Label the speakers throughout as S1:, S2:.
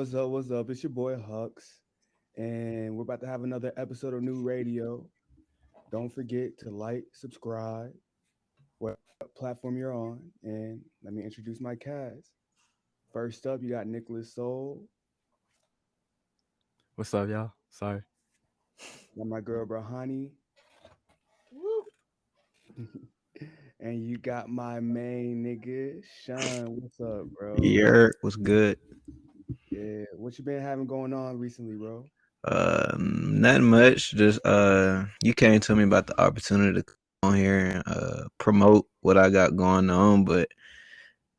S1: What's up? What's up? It's your boy Hux, and we're about to have another episode of New Radio. Don't forget to like, subscribe, what platform you're on, and let me introduce my cast. First up, you got Nicholas Soul,
S2: What's up, y'all? Sorry.
S1: got my girl Brahani,
S3: Woo.
S1: and you got my main nigga Shunn. What's up, bro?
S4: Yer was good.
S1: Yeah, what you been having going on recently, bro?
S4: Not much. Just you came to me about the opportunity to come on here and promote what I got going on. But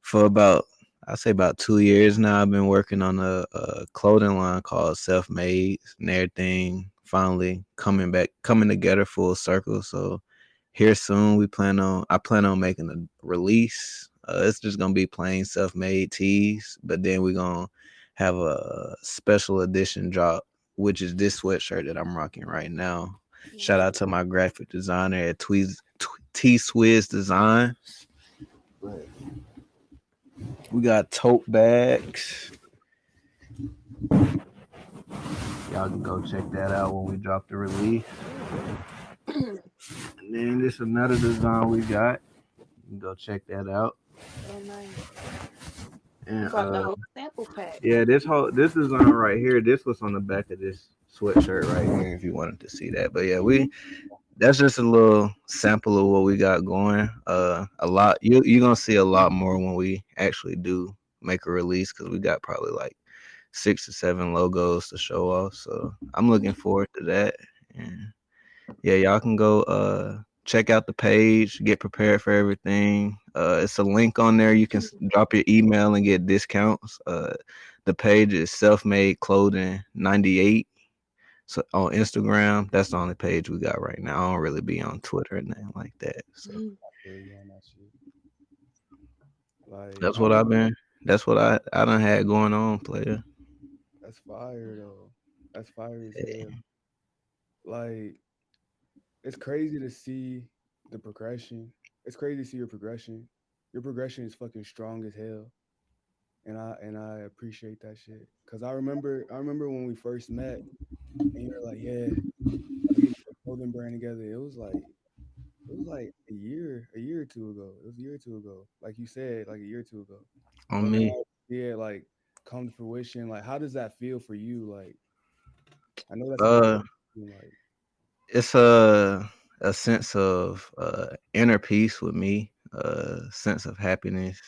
S4: for about I say about 2 years now, I've been working on a clothing line called Self Made and everything. Finally coming together full circle. So here soon, I plan on making a release. It's just gonna be plain self made tees, but then we're gonna have a special edition drop, which is this sweatshirt that I'm rocking right now. Shout
S3: Yes.
S4: out to my graphic designer at T Swizz Design. But we got tote bags. Y'all can go check that out when we drop the release. And then this another design we got. You can go check that out.
S3: Oh, nice.
S4: And
S3: You brought the whole sample pack.
S4: yeah, this design right here, this was on the back of this sweatshirt right here if you wanted to see that. But yeah, we that's just a little sample of what we got going. A lot you're gonna see a lot more when we actually do make a release because we got probably like 6 to 7 logos to show off. So I'm looking forward to that. And yeah, y'all can go check out the page, get prepared for everything. It's a link on there. You can drop your email and get discounts. The page is self-made clothing 98. So on Instagram, that's the only page we got right now. I don't really be on Twitter and nothing like that. So
S1: I feel you on that shit. Like,
S4: that's
S1: I
S4: what
S1: don't
S4: I've
S1: know.
S4: been. That's what I done had going on, player.
S1: That's fire though. That's fire as hell. Like, it's crazy to see the progression. It's crazy to see your progression. Your progression is fucking strong as hell, and I appreciate that shit. Cause I remember when we first met, and you were like, "Yeah, let me get a clothing brand together." It was like a year or two ago. It was a year or two ago, like you said, like a year or two ago.
S4: On
S1: But
S4: me.
S1: now, yeah, like come to fruition. Like, how does that feel for you? Like, I know that's a big
S4: Uh,
S1: thing. Like,
S4: it's a sense of inner peace with me. Sense of happiness.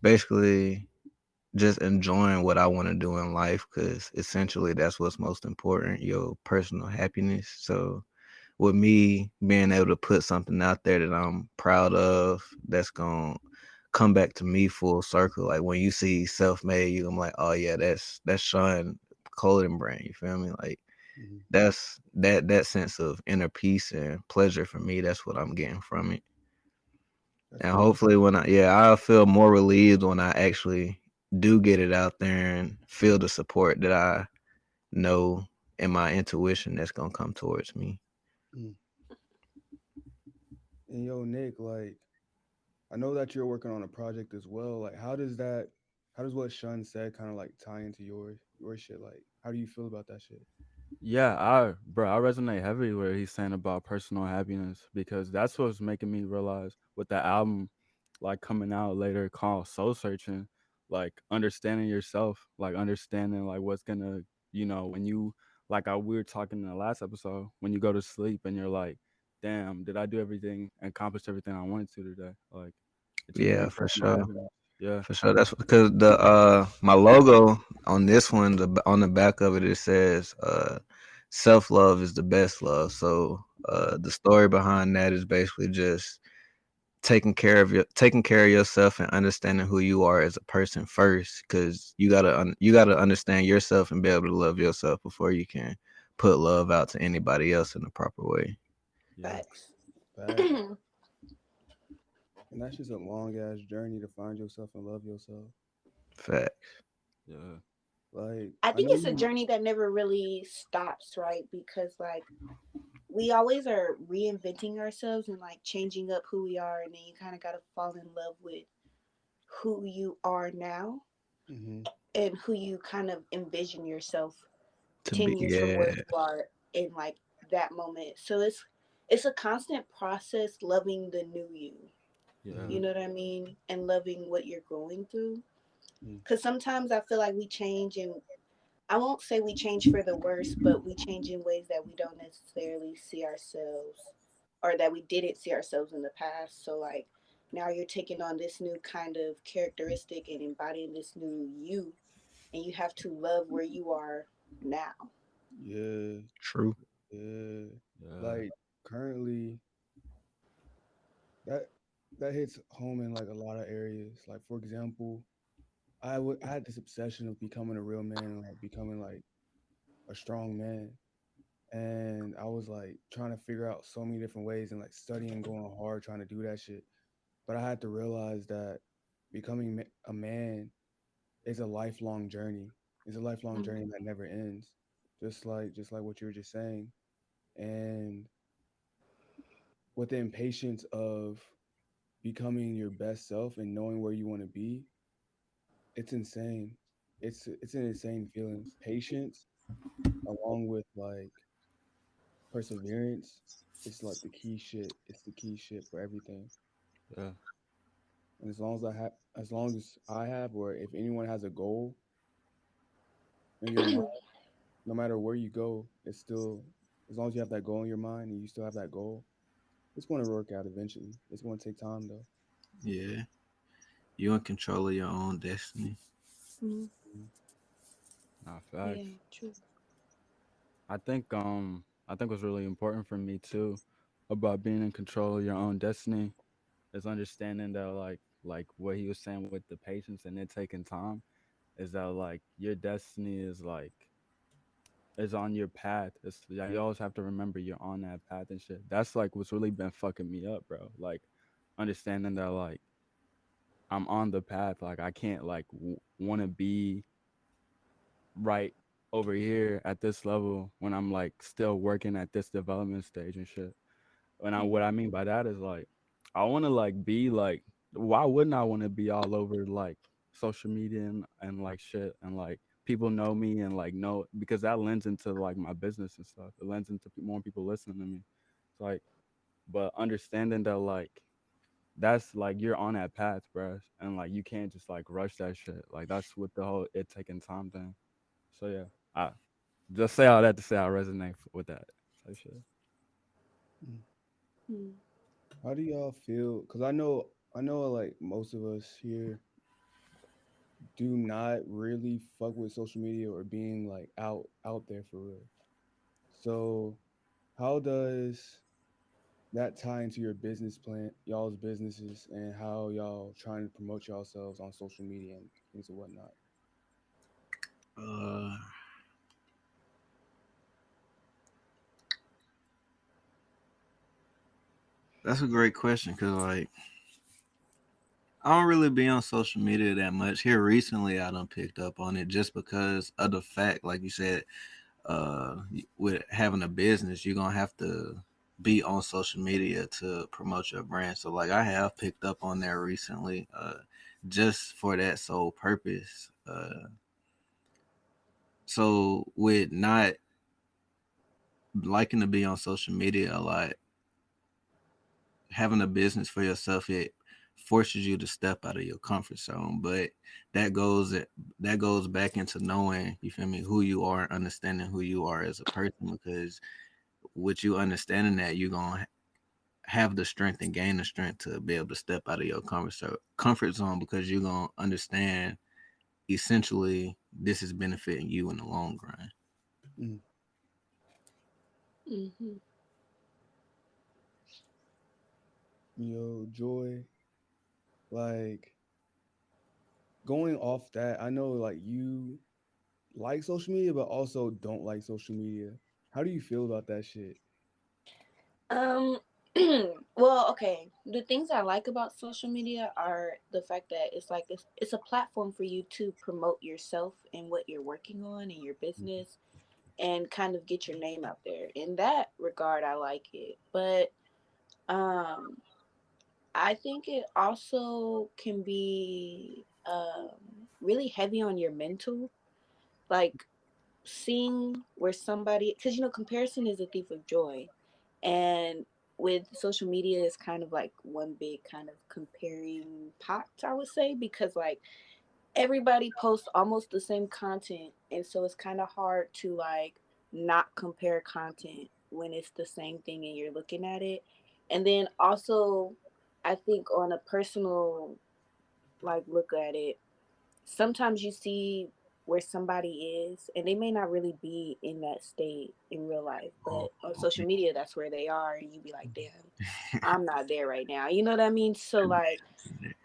S4: Basically just enjoying what I want to do in life because essentially that's what's most important, your personal happiness. So with me being able to put something out there that I'm proud of, that's gonna come back to me full circle. Like when you see self made, you I'm like, oh yeah, that's Shunn clothing brand. You feel me? Like
S1: mhm,
S4: that's that sense of inner peace and pleasure for me. That's what I'm getting from it.
S1: that's
S4: And
S1: dope.
S4: hopefully I'll feel more relieved when I actually do get it out there and feel the support that I know in my intuition that's gonna come towards me.
S1: Mm. And yo, Nick, like, I know that you're working on a project as well. Like, how does what Shun said kind of like tie into your shit? Like, how do you feel about that shit?
S2: Yeah, I resonate heavily where he's saying about personal happiness because that's what's making me realize with the album like coming out later called Soul Searching, like understanding yourself, like understanding like what's gonna, when you we were talking in the last episode, when you go to sleep and you're like, damn, did I do everything, accomplish everything I wanted to today? Like achieving
S4: Yeah,
S2: that
S4: for
S2: personal
S4: sure.
S2: happiness. Yeah.
S4: For sure. That's because the my logo on this one, on the back of it, it says self love is the best love. So the story behind that is basically just taking care of yourself and understanding who you are as a person first, because you gotta understand yourself and be able to love yourself before you can put love out to anybody else in the proper way.
S2: Yeah.
S3: Facts.
S1: Fact. And that's just a long ass journey to find yourself and love yourself.
S4: Facts.
S2: Yeah.
S1: Like,
S3: I
S1: I
S3: think
S1: know
S3: it's a
S1: you.
S3: journey that never really stops, right? Because like we always are reinventing ourselves and like changing up who we are, and then you kind of got to fall in love with who you are now.
S1: Hmm.
S3: and who you kind of envision yourself
S4: To
S3: 10
S4: be,
S3: years from where
S4: yeah,
S3: you are in like that moment. So it's a constant process loving the new you.
S2: Yeah.
S3: You know what I mean? And loving what you're going through.
S1: Mm.
S3: Cuz sometimes I feel like we change, and I won't say we change for the worse, but we change in ways that we don't necessarily see ourselves, or that we didn't see ourselves in the past. So like now you're taking on this new kind of characteristic and embodying this new you, and you have to love where you are now.
S1: Yeah,
S4: true.
S1: yeah.
S2: Yeah.
S1: Like currently, that that hits home in like a lot of areas. Like for example, I had this obsession of becoming a real man and like becoming like a strong man. And I was like trying to figure out so many different ways and like studying, going hard, trying to do that shit. But I had to realize that becoming a man is a lifelong journey. It's a lifelong
S3: Mm-hmm.
S1: journey that never ends. Just like what you were just saying. And with the impatience of becoming your best self and knowing where you want to be, it's insane. It's an insane feeling. Patience along with like perseverance, it's like the key shit. It's the key shit for everything.
S2: Yeah.
S1: And as long as I have, or if anyone has a goal in your mind, no matter where you go, it's still, as long as you have that goal in your mind and you still have that goal, it's going to work out eventually. It's going to take time though.
S4: Yeah, you in control of your own destiny.
S3: Mm-hmm.
S1: Mm.
S2: Nah,
S3: Yeah,
S2: facts.
S3: true.
S2: I think what's really important for me too about being in control of your own destiny is understanding that like what he was saying with the patience and it taking time is that like your destiny is on your path. It's yeah, you always have to remember you're on that path and shit. That's like what's really been fucking me up, bro. Like understanding that like I'm on the path. Like I can't like want to be right over here at this level when I'm like still working at this development stage and shit. And what I mean by that is like I want to like be like why wouldn't I want to be all over like social media and like shit and like people know me and like know because that lends into like my business and stuff. It lends into more people listening to me. It's like but understanding that like that's like you're on that path, bro, and like you can't just like rush that shit. Like that's what the whole it taking time thing. So yeah, I just say all that to say I resonate with that type shit.
S1: Mm.
S3: Mm-hmm.
S1: How do y'all feel? Because I know like most of us here do not really fuck with social media or being like out there for real. So how does that tie into your business plan, y'all's businesses, and how y'all trying to promote yourselves on social media and things and whatnot?
S4: Uh, that's a great question because like I don't really be on social media that much. Here recently, I done picked up on it just because of the fact, like you said, with having a business, you're gonna have to be on social media to promote your brand. So like I have picked up on there recently, just for that sole purpose. So with not liking to be on social media a lot, having a business for yourself, it forces you to step out of your comfort zone. But that goes that goes back into knowing, you feel me, who you are, understanding who you are as a person. Because with you understanding that, you're gonna have the strength and gain the strength to be able to step out of your comfort zone because you're gonna understand essentially this is benefiting you in the long run.
S1: Mm.
S3: Mm-hmm.
S1: Yo, Joy, like going off that, I know like you like social media, but also don't like social media. How do you feel about that shit?
S3: Um, well, okay. The things I like about social media are the fact that it's a platform for you to promote yourself and what you're working on in your business and kind of get your name out there. In that regard, I like it. But I think it also can be really heavy on your mental. Like seeing where somebody, because comparison is a thief of joy, and with social media is kind of like one big kind of comparing pot, I would say, because like everybody posts almost the same content, and so it's kind of hard to like not compare content when it's the same thing and you're looking at it. And then also, I think on a personal like look at it, sometimes you see where somebody is and they may not really be in that state in real life, but on social media that's where they are, and you be like, damn, I'm not there right now, you know what I mean? So like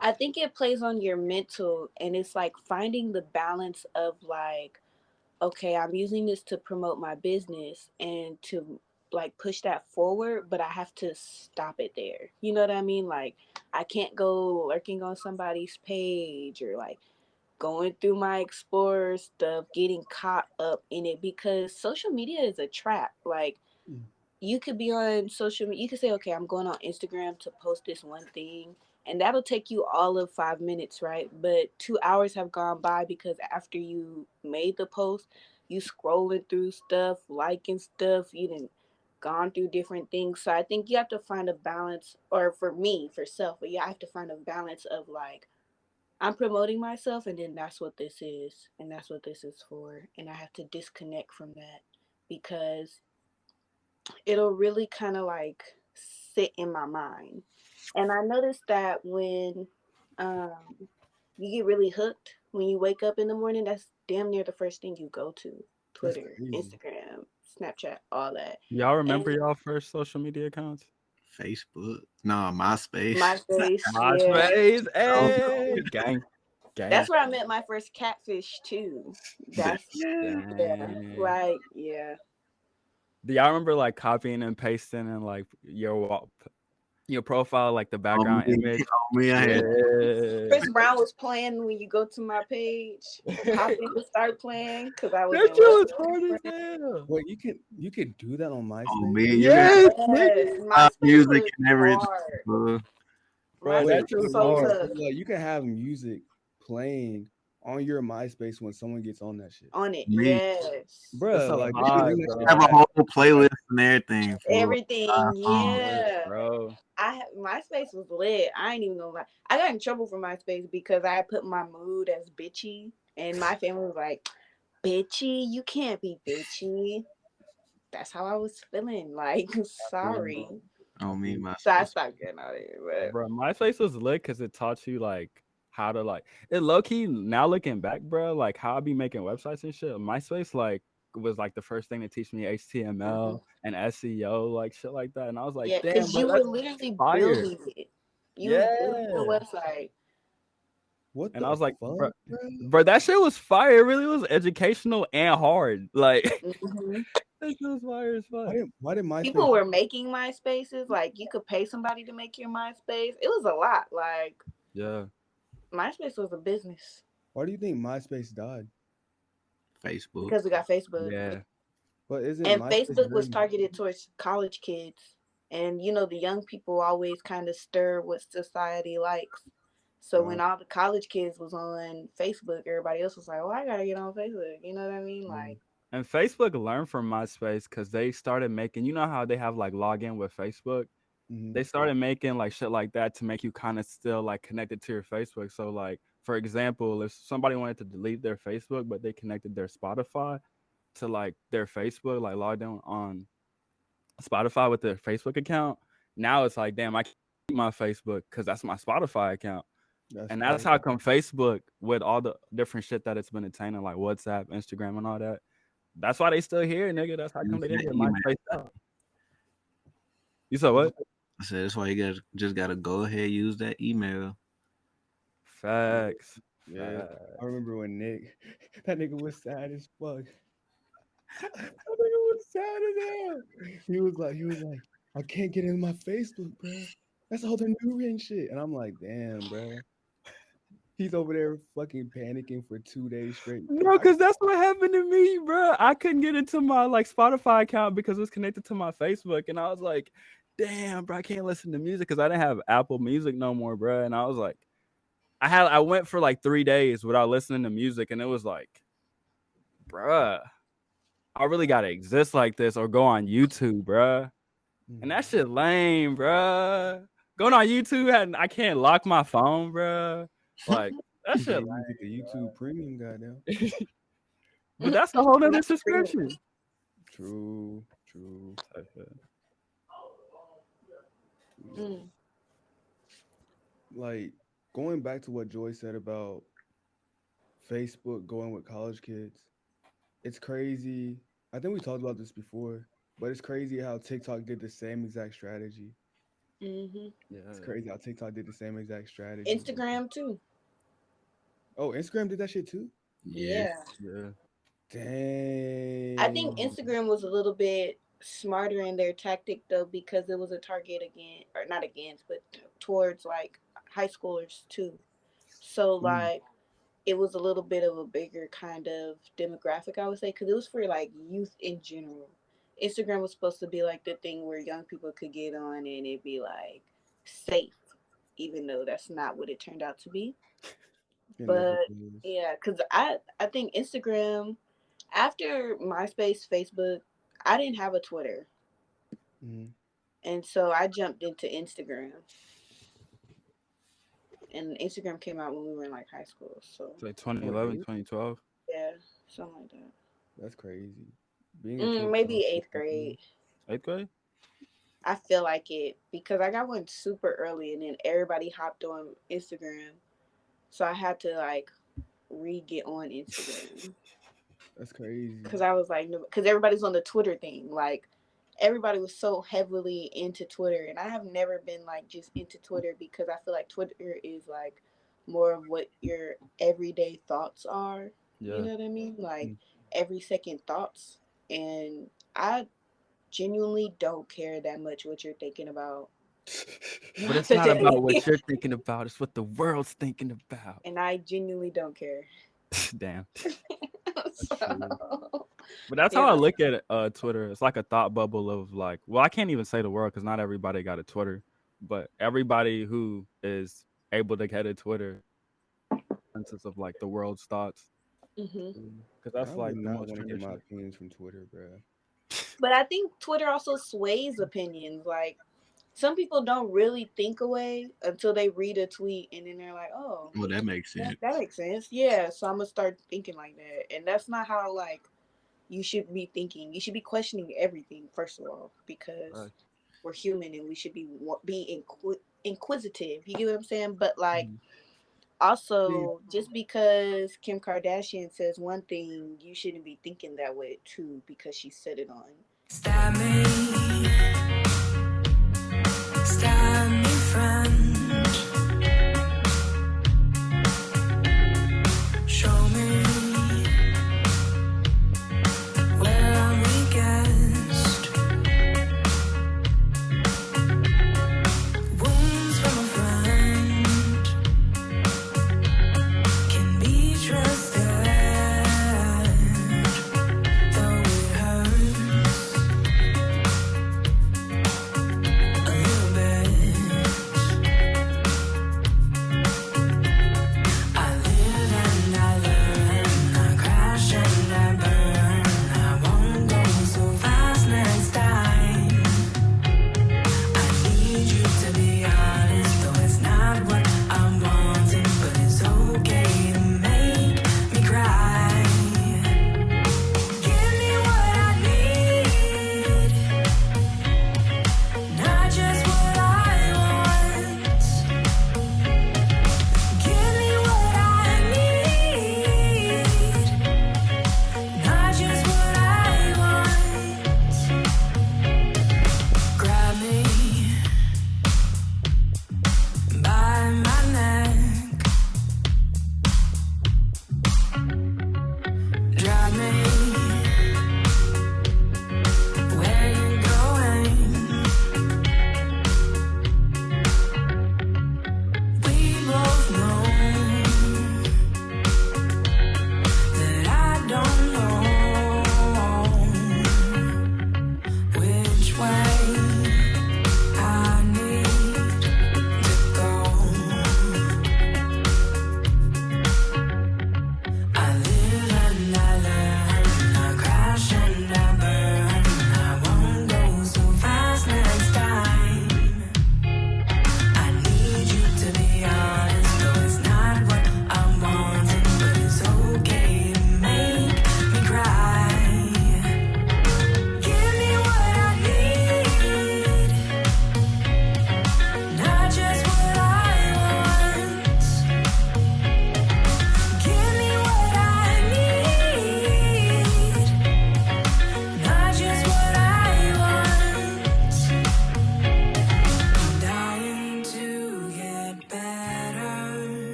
S3: I think it plays on your mental, and it's like finding the balance of like, okay, I'm using this to promote my business and to like push that forward, but I have to stop it there. You know what I mean? Like I can't go lurking on somebody's page or like going through my Explorer stuff, getting caught up in it, because social media is a trap. Like you could be on social media, you could say, okay, I'm going on Instagram to post this one thing, and that'll take you all of 5 minutes, right? But 2 hours have gone by because after you made the post, you scrolling through stuff, liking stuff, you didn't gone through different things. So I think you have to find a balance, or for me, for self, but yeah, I have to find a balance of like, I'm promoting myself, and then that's what this is, and that's what this is for. And I have to disconnect from that because it'll really kind of like sit in my mind. And I noticed that when um, you get really hooked, when you wake up in the morning, that's damn near the first thing you go to.
S1: That's
S3: Twitter,
S1: crazy.
S3: Instagram, Snapchat, all that.
S2: Y'all remember
S3: And
S2: y'all first social media accounts?
S4: Facebook. No, MySpace.
S3: MySpace, yeah.
S2: MySpace,
S4: Oh,
S2: hey, gang,
S3: That's where I met my first catfish too. That's,
S4: yeah.
S3: yeah,
S2: gang.
S3: like, yeah.
S2: Do y'all remember like copying and pasting and like your profile, like the background image?
S4: I had
S2: Yeah,
S3: Chris Brown was playing when you go to my page. Poppy would start playing because I was
S2: that
S3: in
S2: shit
S3: love
S2: was
S3: with
S2: hard as
S3: him.
S2: hell.
S1: Wait, you could do that on
S4: oh
S1: MySpace?
S4: man, you can
S2: Yes,
S3: Yes,
S2: nigga.
S3: MySpace
S4: music
S3: was
S4: and everything.
S3: hard.
S4: Bro.
S2: Bro,
S3: MySpace
S2: that
S1: Wait,
S2: shit
S3: was
S2: was
S3: so
S2: hard.
S3: tough
S1: like you can have music playing on your MySpace when someone gets on that shit,
S3: on it.
S4: Me,
S3: Yes,
S2: It's
S1: bruh.
S2: a
S1: Like they should
S2: vibe,
S1: bring that shit
S4: have
S2: bro.
S4: a
S1: back.
S4: whole playlist and everything for
S3: everything.
S4: iPhone.
S2: Yes,
S3: Yeah,
S2: bro.
S3: MySpace was lit. I ain't even gonna lie. I got in trouble for MySpace because I put my mood as bitchy, and my family was like, "Bitchy, you can't be bitchy." That's how I was feeling. Like, sorry.
S4: On me,
S3: So I
S4: MySpace.
S3: stopped getting out of here. But
S2: Bro, MySpace was lit because it taught you like how to like it low key now looking back, bro, like how I be making websites and shit. MySpace like was like the first thing to teach me HTML and SEO, like shit like that. And I was like,
S3: yeah,
S2: damn,
S3: because
S2: bro,
S3: you were
S2: that's
S3: literally
S2: fire.
S3: building it. You was building the
S2: Yeah.
S3: website.
S1: What
S2: And I
S1: the
S2: was like,
S1: fuck,
S2: bro, that shit was fire. It really was educational and hard. Like
S3: Hmm.
S2: that shit was fire as fuck.
S1: Why did MySpace?
S3: People were making MySpaces. Like, you could pay somebody to make your MySpace. It was a lot. Like,
S2: Yeah.
S3: MySpace was a business
S1: Why do you think MySpace died?
S4: Facebook.
S3: because we got Facebook.
S2: Yeah.
S1: But isn't
S3: And
S1: MySpace
S3: Facebook was
S1: very?
S3: targeted towards college kids. And, the young people always kind of stir what society likes. So when all the college kids was on Facebook, everybody else was like, "Oh, I gotta get on Facebook." You know what I mean? Like,
S2: And Facebook learned from MySpace because they started making, you know how they have like login with Facebook?
S1: Mm-hmm.
S2: They started making like shit like that to make you kind of still like connected to your Facebook. So like for example, if somebody wanted to delete their Facebook but they connected their Spotify to like their Facebook, like logged in on Spotify with their Facebook account, now it's like damn, I can't keep my Facebook because that's my Spotify account.
S1: That's
S2: And that's
S1: crazy.
S2: how come Facebook, with all the different shit that it's been attaining, like WhatsApp, Instagram, and all that, that's why they still here, nigga. That's how come
S4: Use
S2: they didn't
S4: that
S2: get
S4: email.
S2: MySpace out. You said what?
S4: I said that's why you just gotta go ahead use that email.
S2: Facts.
S1: Yeah,
S2: Facts.
S1: I remember when Nick, that nigga was sad as fuck. That nigga was sad as hell. He was like, I can't get in my Facebook, bro. That's all the new and shit. And I'm like, damn, bro. He's over there fucking panicking for 2 days straight.
S2: No, because that's what happened to me, bro. I couldn't get into my like Spotify account because it was connected to my Facebook, and I was like, "Damn, bro, I can't listen to music because I didn't have Apple Music no more, bro." And I was like, I went for like 3 days without listening to music, and it was like, bruh, I really gotta exist like this or go on YouTube, bruh. And that shit lame, bruh. Going on YouTube, I can't lock my phone, bruh. Like that
S1: You
S2: shit
S1: can't even
S2: lame.
S1: get the YouTube Premium, goddamn.
S2: But that's a whole nother
S3: Not
S2: subscription.
S1: True.
S2: Type shit.
S3: Mm.
S1: Like going back to what Joy said about Facebook going with college kids, it's crazy. I think we talked about this before, but it's crazy how TikTok did the same exact strategy.
S3: Hmm.
S2: Yeah.
S1: It's crazy how TikTok did the same exact strategy.
S3: Instagram too.
S1: Oh, Instagram did that shit too?
S3: Yeah.
S2: Yeah.
S1: Dang.
S3: I think Instagram was a little bit smarter in their tactic though, because it was a target again, or not against, but towards like high schoolers too. So like it was a little bit of a bigger kind of demographic, I would say, because it was for like youth in general. Instagram was supposed to be like the thing where young people could get on and it'd be like safe, even though that's not what it turned out to be.
S1: It never
S3: But
S1: is.
S3: yeah, because I think Instagram, after MySpace, Facebook, I didn't have a Twitter.
S1: Mhm.
S3: And so I jumped into Instagram. And Instagram came out when we were in like high school. So
S2: It's like
S1: Oh,
S2: 2011,
S1: really?
S2: 2012.
S3: yeah, something like that.
S1: That's crazy. Being a kid.
S3: Maybe
S1: was
S3: eighth
S1: crazy.
S3: grade.
S2: 8th grade?
S3: I feel like it because I got one super early and then everybody hopped on Instagram. So I had to like re-get on Instagram.
S1: That's crazy.
S3: Because I was like, because everybody's on the Twitter thing. Like, everybody was so heavily into Twitter. And I have never been like just into Twitter because I feel like Twitter is like more of what your everyday thoughts are.
S2: Yeah.
S3: You know what I mean? Like,
S1: Mm.
S3: every second thoughts. And I genuinely don't care that much what you're thinking about.
S2: But it's not about what you're thinking about, it's what the world's thinking about.
S3: And I genuinely don't care.
S2: Damn.
S3: So,
S2: But that's how
S3: yeah.
S2: I look at it, Twitter. It's like a thought bubble of like, well, I can't even say the world because not everybody got a Twitter, but everybody who is able to get a Twitter, sense of like the world's thoughts,
S3: Hmm.
S2: because
S1: I
S2: that's like
S1: would
S2: the
S1: not
S2: most
S1: want to hear my
S2: traditional.
S1: opinions from Twitter, bro.
S3: But I think Twitter also sways opinions. Like, some people don't really think away until they read a tweet and then they're like, oh,
S4: Well, that makes sense.
S3: that makes sense. Yeah, so I'm gonna start thinking like that. And that's not how like you should be thinking. You should be questioning everything first of all, because we're human and we should be inquisitive. You get what I'm saying? But like also, just because Kim Kardashian says one thing, you shouldn't be thinking that way too because she said it on.
S5: Stab me, friend. Show me where we guessed. Wounds from a friend can be trusted, though it hurts.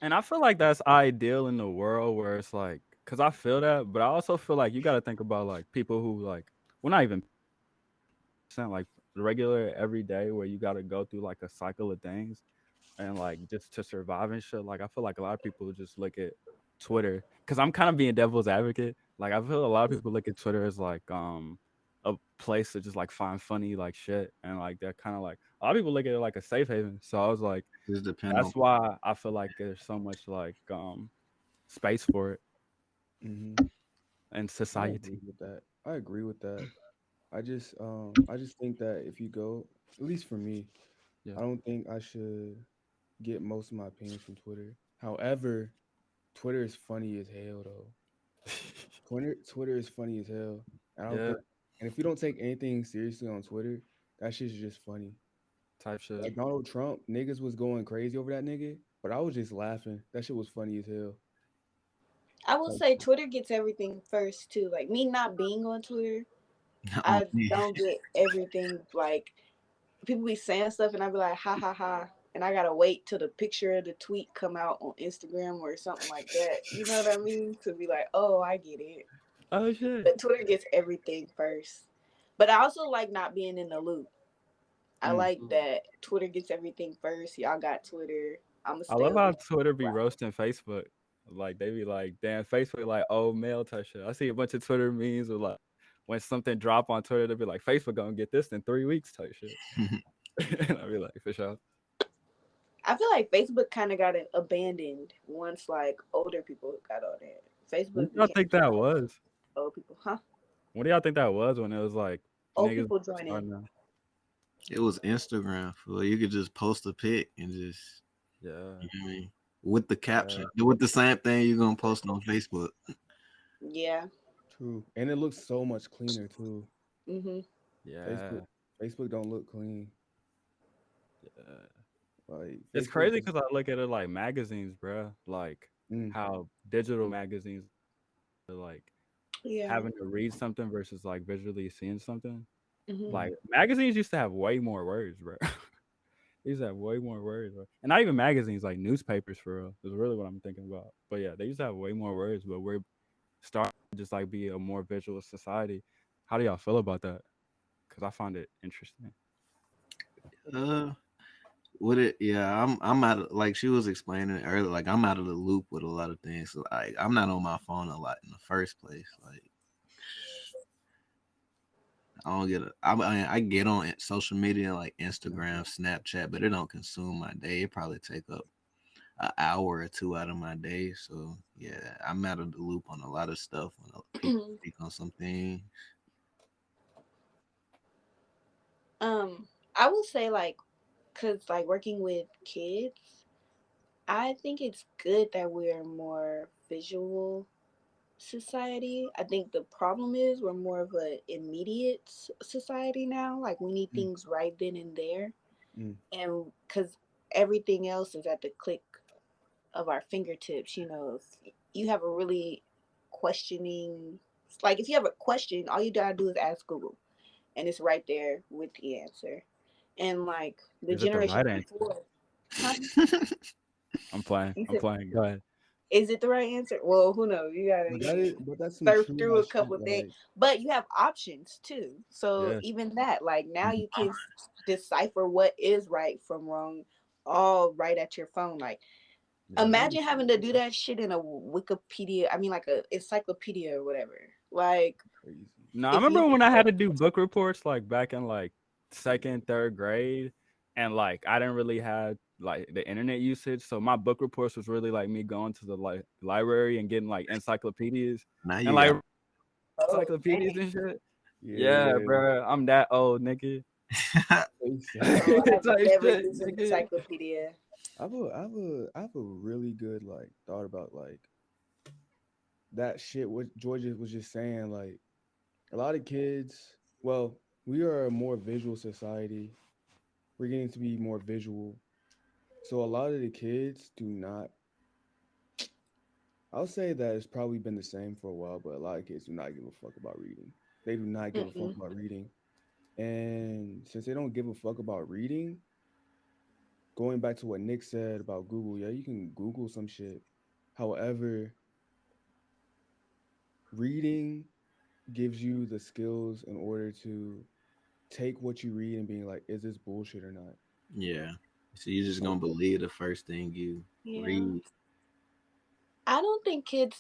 S2: And I feel like that's ideal in the world where it's like, cause I feel that, but I also feel like you got to think about like people who like, well, not even like regular every day where you got to go through like a cycle of things and like just to survive and shit. Like I feel like a lot of people just look at Twitter because I'm kind of being devil's advocate. Like I feel a lot of people look at Twitter as like a place to just like find funny like shit and like they're kind of like a lot of people look at it like a safe haven. So I was like,
S4: Just depend on.
S2: that's why I feel like there's so much like space for it
S1: Hmm.
S2: in
S1: I agree
S2: society.
S1: with that. I agree with that. I just think that if you go, at least for me,
S2: Yeah.
S1: I don't think I should get most of my opinions from Twitter. However, Twitter is funny as hell though. Twitter is funny as hell. I don't
S2: Yeah.
S1: think, and if you don't take anything seriously on Twitter, that shit's just funny.
S2: Type shit.
S1: Like Donald Trump, niggas was going crazy over that nigga, but I was just laughing. That shit was funny as hell.
S3: I will
S1: Type
S3: say
S1: shit.
S3: Twitter gets everything first too. Like me not being on Twitter,
S4: on
S3: I
S4: me.
S3: don't get everything. Like people be saying stuff, and I be like, ha ha ha, and I gotta wait till the picture of the tweet come out on Instagram or something like that. You know what I mean? To be like, oh, I get it.
S2: Oh shit.
S3: But Twitter gets everything first. But I also like not being in the loop. I
S1: Mm.
S3: like that Twitter gets everything first. Y'all got Twitter. I'ma
S2: I
S3: stay
S2: love
S3: over
S2: how
S3: here.
S2: Twitter be roasting Facebook. Like they be like, damn, Facebook like old male type shit. I see a bunch of Twitter memes with like when something drop on Twitter, they'll be like, Facebook gonna get this in 3 weeks type shit. And I'll be like, for sure.
S3: I feel like Facebook kind of got it abandoned once like older people got on it.
S2: What
S3: Facebook
S2: do y'all
S3: became
S2: think
S3: for
S2: that
S3: like
S2: was?
S3: old people, huh?
S2: What do y'all think that was when it was like
S3: Old
S2: niggas
S3: people joining.
S2: starting to,
S4: It was Instagram. Fool. You could just post a pic and just,
S2: yeah,
S4: you know what I mean, with the
S2: yeah,
S4: caption, with the same thing you're gonna post on Facebook.
S3: Yeah.
S1: True, and it looks so much cleaner too.
S3: Mhm.
S1: Facebook,
S2: yeah,
S1: Facebook don't look clean.
S2: yeah.
S1: Like
S2: It's
S1: Facebook
S2: crazy
S1: is.
S2: because I look at it like magazines, bro. Like
S1: Mm,
S2: how digital magazines are like
S3: Yeah.
S2: having to read something versus like visually seeing something.
S3: Mhm.
S2: Like
S1: mm,
S2: magazines used to have way more words, bro. They used to have way more words, bro. And not even magazines, like newspapers for real. Is really what I'm thinking about. But yeah, they used to have way more words, but we're starting to just like be a more visual society. How do y'all feel about that? Because I find it interesting.
S4: Uh, with it, yeah, I'm out of, like she was explaining earlier, like I'm out of the loop with a lot of things. So, like I'm not on my phone a lot in the first place. Like I don't get it. I get on social media like Instagram, Snapchat, but it don't consume my day. It probably take up an hour or two out of my day. So yeah, I'm out of the loop on a lot of stuff when people speak on something.
S3: um, I will say like, cause like working with kids, I think it's good that we're more visual society. I think the problem is we're more of a immediate society now. Like we need
S1: mm,
S3: things right then and there,
S1: mm.
S3: and because everything else is at the click of our fingertips. You know, if you have a really questioning, like if you have a question, all you gotta do is ask Google, and it's right there with the answer. And like the
S2: Is it the
S3: generation
S2: right answer?
S3: before, huh?
S2: I'm playing.
S3: You
S2: I'm
S3: said,
S2: playing. Go ahead.
S3: is it the right answer? Well, who knows? You gotta,
S1: But
S3: you
S1: that is,
S3: know,
S1: but that's some
S3: surf
S1: true
S3: through a
S1: ass shit.
S3: couple of things,
S1: Like,
S3: but you have options too. So
S2: Yeah.
S3: even that, like now
S2: Mhm.
S3: you can decipher what is right from wrong, all right at your phone. Like
S2: Yeah.
S3: imagine having to do that shit in a Wikipedia. I mean, like a encyclopedia or whatever. Like
S1: crazy.
S2: No, I
S3: if you
S2: remember when I
S3: have
S2: had to do book reports like back in like second, third grade, and like I didn't really have like the internet usage, so my book reports was really like me going to the like library and getting like encyclopedias
S4: Now
S2: and
S4: you
S2: like
S4: got
S3: oh
S2: encyclopedias
S3: dang,
S2: and shit. Yeah,
S1: Yeah.
S2: bro, I'm that old, nigga.
S3: no, I've
S2: Type
S3: never
S2: shit,
S3: used an
S2: nigga.
S3: encyclopedia.
S1: I have a really good like thought about like that shit. What Georgia was just saying, like a lot of kids. Well, we are a more visual society. We're getting to be more visual. So a lot of the kids do not. I'll say that it's probably been the same for a while, but a lot of kids do not give a fuck about reading. They do not give a fuck
S3: Mm-mm.
S1: about reading. And since they don't give a fuck about reading, going back to what Nick said about Google, yeah, you can Google some shit. However, reading gives you the skills in order to take what you read and being like, is this bullshit or not?
S6: Yeah. So you're just
S1: Like,
S6: gonna believe the first thing you
S3: Yeah.
S6: read.
S3: I don't think kids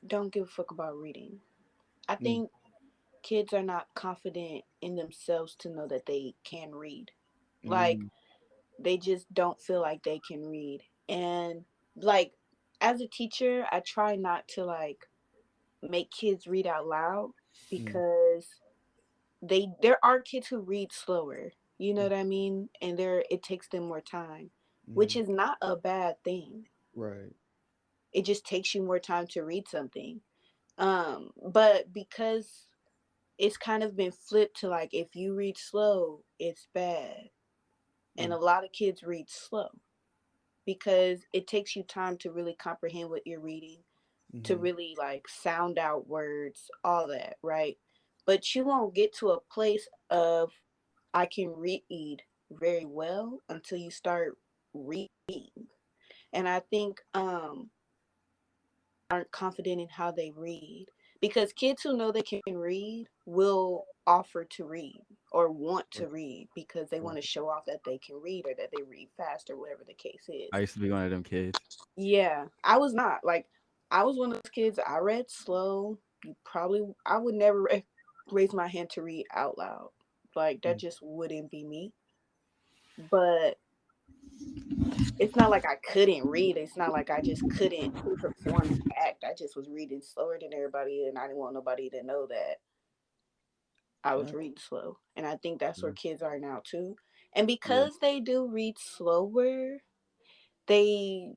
S3: don't give a fuck about reading. I
S1: mm,
S3: think kids are not confident in themselves to know that they can read. Like,
S1: mm,
S3: they just don't feel like they can read. And, like, as a teacher, I try not to, like, make kids read out loud
S1: mm,
S3: because there are kids who read slower. You know what I mean? And it takes them more time, which
S1: mm,
S3: is not a bad thing.
S1: right.
S3: It just takes you more time to read something. But because it's kind of been flipped to like if you read slow, it's bad. And
S1: Mm,
S3: a lot of kids read slow because it takes you time to really comprehend what you're reading, to
S1: mm-hmm,
S3: really like sound out words, all that, right? But you won't get to a place of I can read very well until you start reading. And I think aren't confident in how they read because kids who know they can read will offer to read or want
S1: right,
S3: to read because they want to
S1: right.
S3: show off that they can read or that they read fast or whatever the case
S2: I
S3: is.
S2: used to be one of them kids.
S3: Yeah, I was not like I was one of those kids. I read slow. You probably I would never raise my hand to read out loud. Like that
S1: Mm,
S3: just wouldn't be me. But it's not like I couldn't read. It's not like I just couldn't perform and act. I just was reading slower than everybody, and I didn't want nobody to know that I was
S1: I,
S3: reading slow. And I think that's where
S2: Mm.
S3: kids are now too. And
S2: Yeah.
S3: because they do read slower, they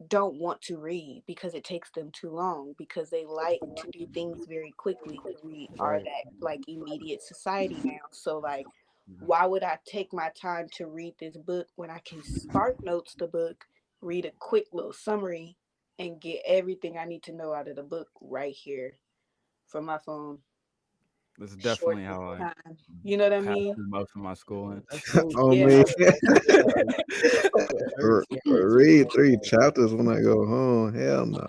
S3: don't want to read because it takes them too long because they like to do things very quickly because we are
S1: right.
S3: that like immediate society now. So like
S2: Mhm.
S3: why would I take my time to read this book when I can spark notes the book, read a quick little summary and get everything I need to know out of the book right here from my phone,
S2: That's definitely
S3: short
S2: how I
S3: time. You know what I
S2: passed
S3: mean?
S2: through most of my schooling.
S1: That's so
S4: Oh
S1: true.
S3: Yeah.
S4: man,
S1: It hurts when it's
S4: read
S1: wrong,
S4: 3 chapters when I go home. Hell no.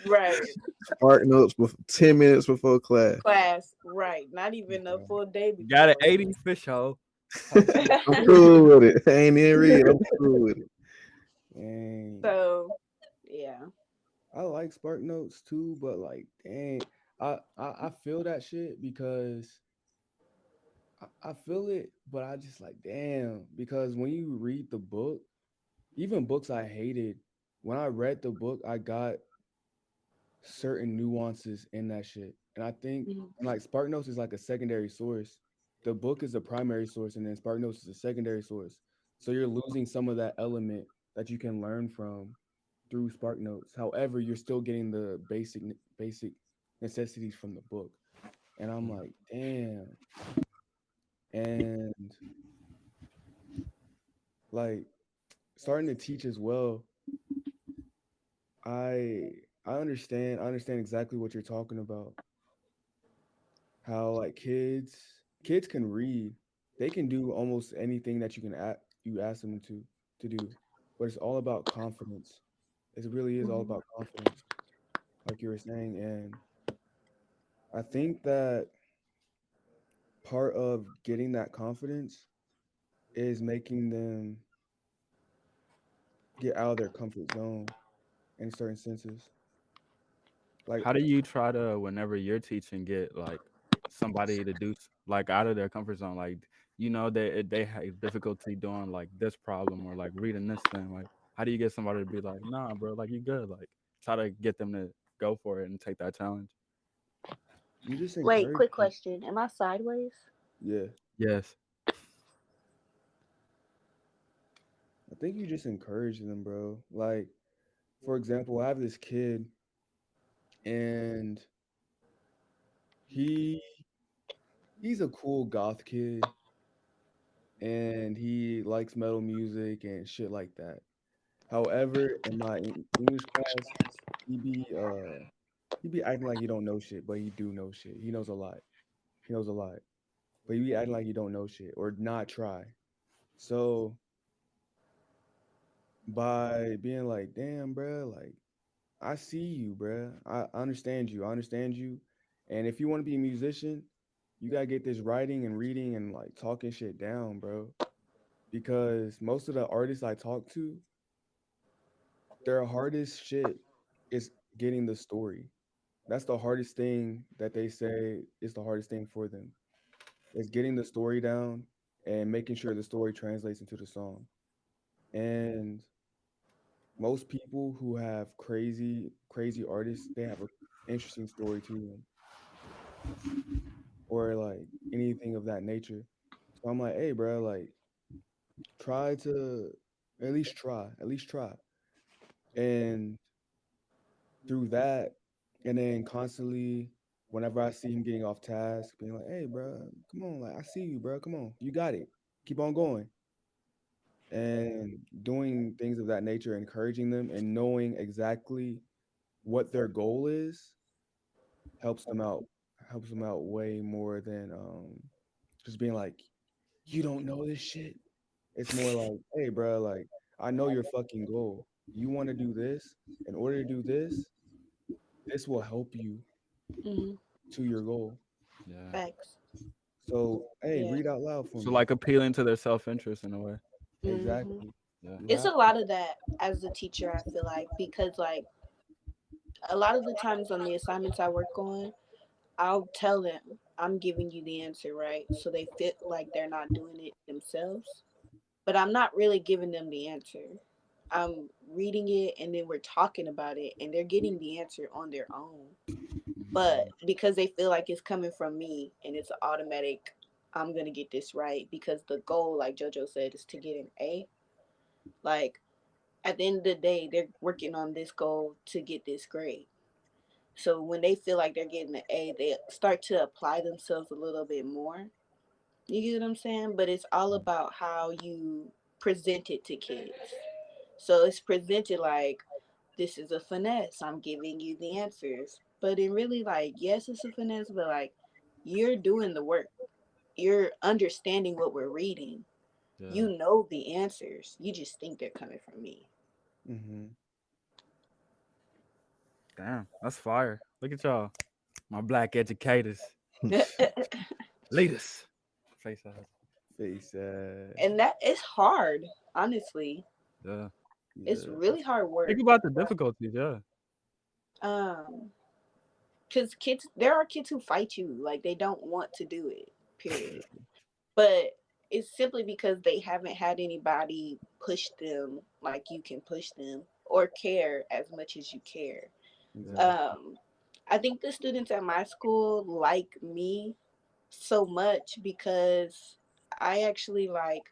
S3: Right.
S4: Spark notes before 10 minutes before class.
S3: Class, right. Not even a
S1: bro.
S3: full day
S2: Got an
S3: before.
S2: 80 for sure. Type shit.
S4: I'm cool with it. I ain't even read. I'm cool with it.
S1: Dang.
S3: So, yeah.
S1: I like Spark Notes too, but like, dang, I feel that shit because I feel it, but I just like, damn, because when you read the book, even books I hated, when I read the book, I got certain nuances in that shit. And I think,
S3: Mhm.
S1: and like Spark Notes is like a secondary source. The book is the primary source, and then Spark Notes is a secondary source. So you're losing some of that element that you can learn from through Spark Notes. However, you're still getting the basic necessities from the book. And I'm
S2: Mhm.
S1: like, damn. And like starting to teach as well, I I understand exactly what you're talking about. How like kids can read. They can do almost anything that you ask them to do. But it's all about confidence. It really is all
S3: Mhm.
S1: about confidence, like you were saying. And I think that part of getting that confidence is making them get out of their comfort zone in certain senses. Like,
S2: How do you try to, whenever you're teaching, get like somebody to do like out of their comfort zone? Like, they have difficulty doing like this problem or like reading this thing. Like, how do you get somebody to be like, nah, bro, like you good? Like, try to get them to go for it and take that challenge.
S1: you just
S3: Wait,
S1: encourage
S3: quick
S1: them.
S3: question. Am I sideways?
S1: Yeah.
S2: Yes.
S1: I think you just encourage them, bro. Like, for example, I have this kid and he he's a cool goth kid and he likes metal music and shit like that. However, in my English class, he be uh he be acting like he don't know shit, but he do know shit. He knows a lot. He knows a lot. But he be acting like he don't know shit or not try. So by being like, damn, bro, like I see you, bro. I understand you. I understand you. And if you want to be a musician, you gotta get this writing and reading and like talking shit down, bro. Because most of the artists I talk to, their hardest shit is getting the story. That's the hardest thing that they say is the hardest thing for them. Is getting the story down and making sure the story translates into the song. And most people who have crazy artists, they have a interesting story to them or like anything of that nature. So I'm like, hey, bro, like try to at least try. And through that, and then constantly, whenever I see him getting off task, being like, hey, bro, come on, like I see you, bro, come on, you got it, keep on going, and doing things of that nature, encouraging them, and knowing exactly what their goal is helps them out, helps them out way more than just being like, you don't know this shit. It's more like, hey, bro, like I know your fucking goal. You want to do this. In order to do this will help you
S3: Hmm.
S1: to your goal.
S2: Yeah.
S3: Facts.
S1: So, hey,
S3: Yeah.
S1: read out loud for
S2: So
S1: me.
S2: like appealing to their self interest in a way.
S3: Hmm.
S1: Exactly.
S2: Yeah.
S1: You
S3: It's
S1: have
S3: a
S1: to.
S3: lot of that as a teacher, I feel like, because like a lot of the times on the assignments I work on, I'll tell them I'm giving you the answer, right? So they feel like they're not doing it themselves. But I'm not really giving them the answer. I'm reading it and then we're talking about it and they're getting the answer on their own. But because they feel like it's coming from me and it's automatic, I'm going to get this right because the goal, like JoJo said, is to get an A. Like at the end of the day, they're working on this goal to get this grade. So when they feel like they're getting an A, they start to apply themselves a little bit more. You get what I'm saying? But it's all about how you present it to kids. So it's presented like this is a finesse. I'm giving you the answers. But in really like, yes, it's a finesse, but like you're doing the work. You're understanding what we're reading.
S2: Yeah.
S3: You know the answers. You just think they're coming from me.
S1: Mm-hmm.
S2: Damn, that's fire. Look at y'all, my black educators, leaders. Face ass.
S1: Face
S3: And that is hard, honestly.
S2: Yeah.
S3: It's
S1: yeah.
S3: really hard
S2: Think
S3: work.
S2: about the difficulties. Yeah.
S3: Um, because kids, there are kids who fight you, like they don't want to do it, period. But it's simply because they haven't had anybody push them like you can push them or care as much as you care.
S2: Yeah.
S1: Exactly.
S3: Um, I think the students at my school like me so much because I actually like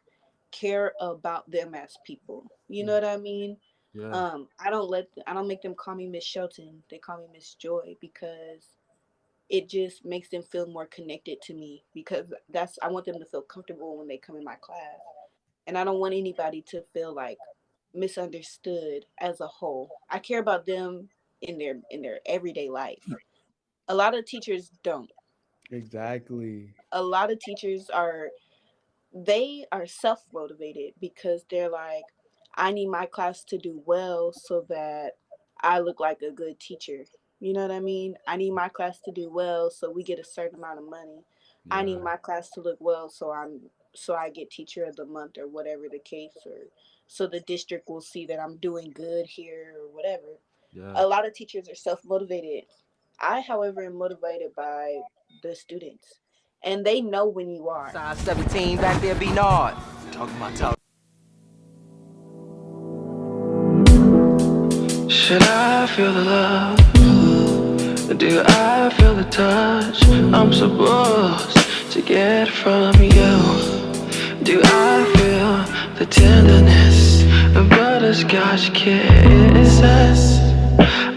S3: care about them as people. You know what I mean?
S2: Yeah.
S3: I don't make them call me Miss Shelton. They call me Miss Joy because it just makes them feel more connected to me because that's I want them to feel comfortable when they come in my class. And I don't want anybody to feel like misunderstood as a whole. I care about them in their everyday life. A lot of teachers don't.
S1: Exactly.
S3: A lot of teachers are they are self motivated because they're like, I need my class to do well so that I look like a good teacher. You know what I mean? I need my class to do well so we get a certain amount of money. I
S2: Yeah.
S3: need my class to look well so I get teacher of the month or whatever the case, or so the district will see that I'm doing good here or whatever.
S2: Yeah.
S3: A lot of teachers are self motivated. I, however, am motivated by the students. And they know when you are.
S5: Size 17 back there, be Nard. Talking my talk. Should I feel the love? Do I feel the touch I'm supposed to get from you? Do I feel the tenderness of butterscotch kisses?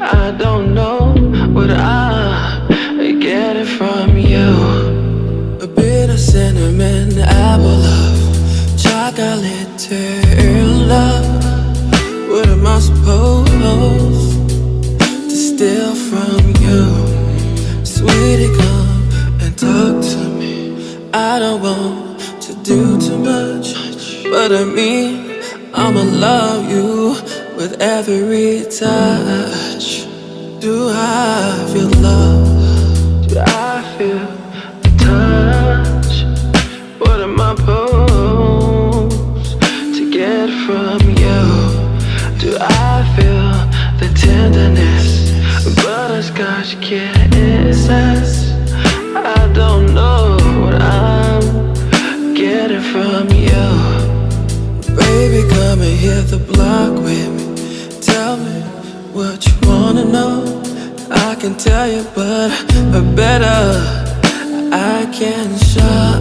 S5: I don't know what I'm getting from you. A bit of cinnamon, apple love, chocolate turtle love. What am I supposed to steal from you? Sweetie, come and talk to me. I don't want to do too much, but I mean I'ma love you with every touch. Do I feel love? Do I feel the touch? What am I supposed to get from you? Do I feel the tenderness? Butterscotch kisses. I don't know what I'm getting from you. Baby, come and hit the block with me. Tell me what you wanna know. I can tell you, but better I can show.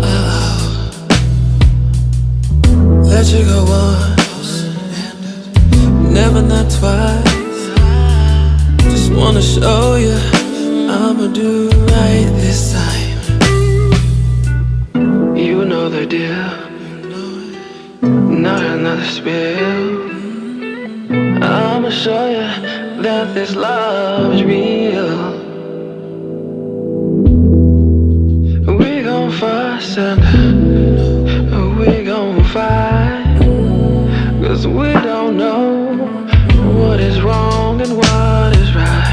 S5: Let you go once, never not twice. Just wanna show you I'ma do right this time. You know the deal, not another spill. I'ma show you that this love is real. We gon' fuss and we gon' fight, 'cause we don't know what is wrong and what is right.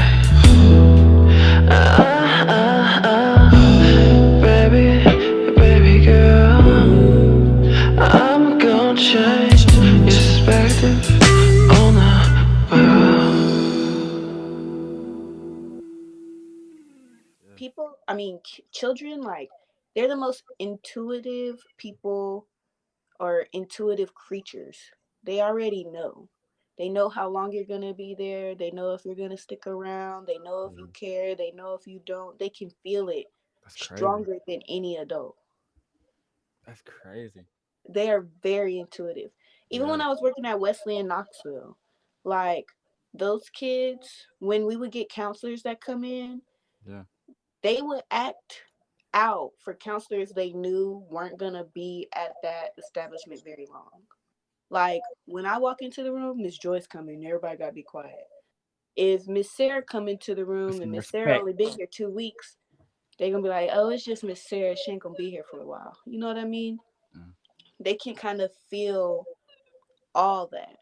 S5: Baby, baby girl, I'm gonna change your perspective on the world.
S3: People, I mean, children, like, they're the most intuitive people or intuitive creatures. They already know. They know how long you're going to be there. They know if you're going to stick around. They know if you care. They know if you don't. They can feel it
S2: That's crazy.
S3: stronger than any adult.
S2: That's crazy.
S3: They are very intuitive. Even
S2: Yeah.
S3: when I was working at Wesley in Knoxville, like, those kids, when we would get counselors that come in,
S2: Yeah.
S3: they would act out for counselors they knew weren't going to be at that establishment very long. Like, when I walk into the room, Miss Joyce coming, everybody got to be quiet. If Miss Sarah come into the
S2: Put
S3: room and
S2: some
S3: Miss Sarah
S2: respect.
S3: only been here 2 weeks, they going to be like, oh, it's just Miss Sarah. She ain't going to be here for a while. You know what I mean?
S2: Mm.
S3: They can kind of feel all that.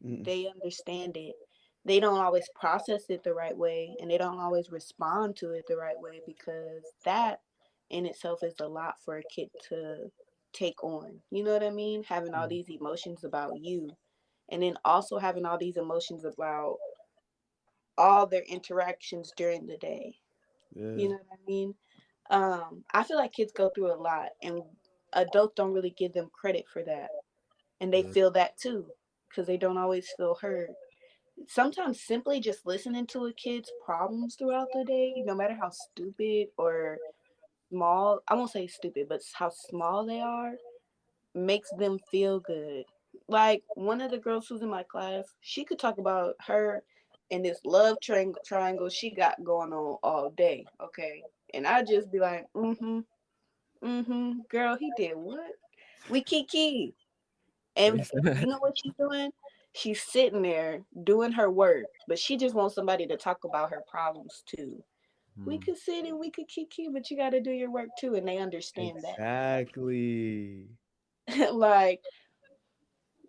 S1: Mm-mm.
S3: They understand it. They don't always process it the right way, and they don't always respond to it the right way, because that in itself is a lot for a kid to take on. You know what I mean? Having all these emotions about you, and then also having all these emotions about all their interactions during the day.
S1: Yeah.
S3: You know what I mean? I feel like kids go through a lot, and adults don't really give them credit for that, and they
S2: Yeah.
S3: feel that too, because they don't always feel heard. Sometimes simply just listening to a kid's problems throughout the day, no matter how stupid or small, I won't say stupid, but how small they are, makes them feel good. Like, one of the girls who's in my class, she could talk about her and this love triangle she got going on all day, okay? And I just be like, girl, he did what? We kiki.
S2: What you
S3: And you
S2: said?
S3: know what she's doing? She's sitting there doing her work, but she just wants somebody to talk about her problems too. We
S2: Mm.
S3: could sit and we could kiki, but you got to do your work too, and they understand
S1: Exactly.
S3: that. Like,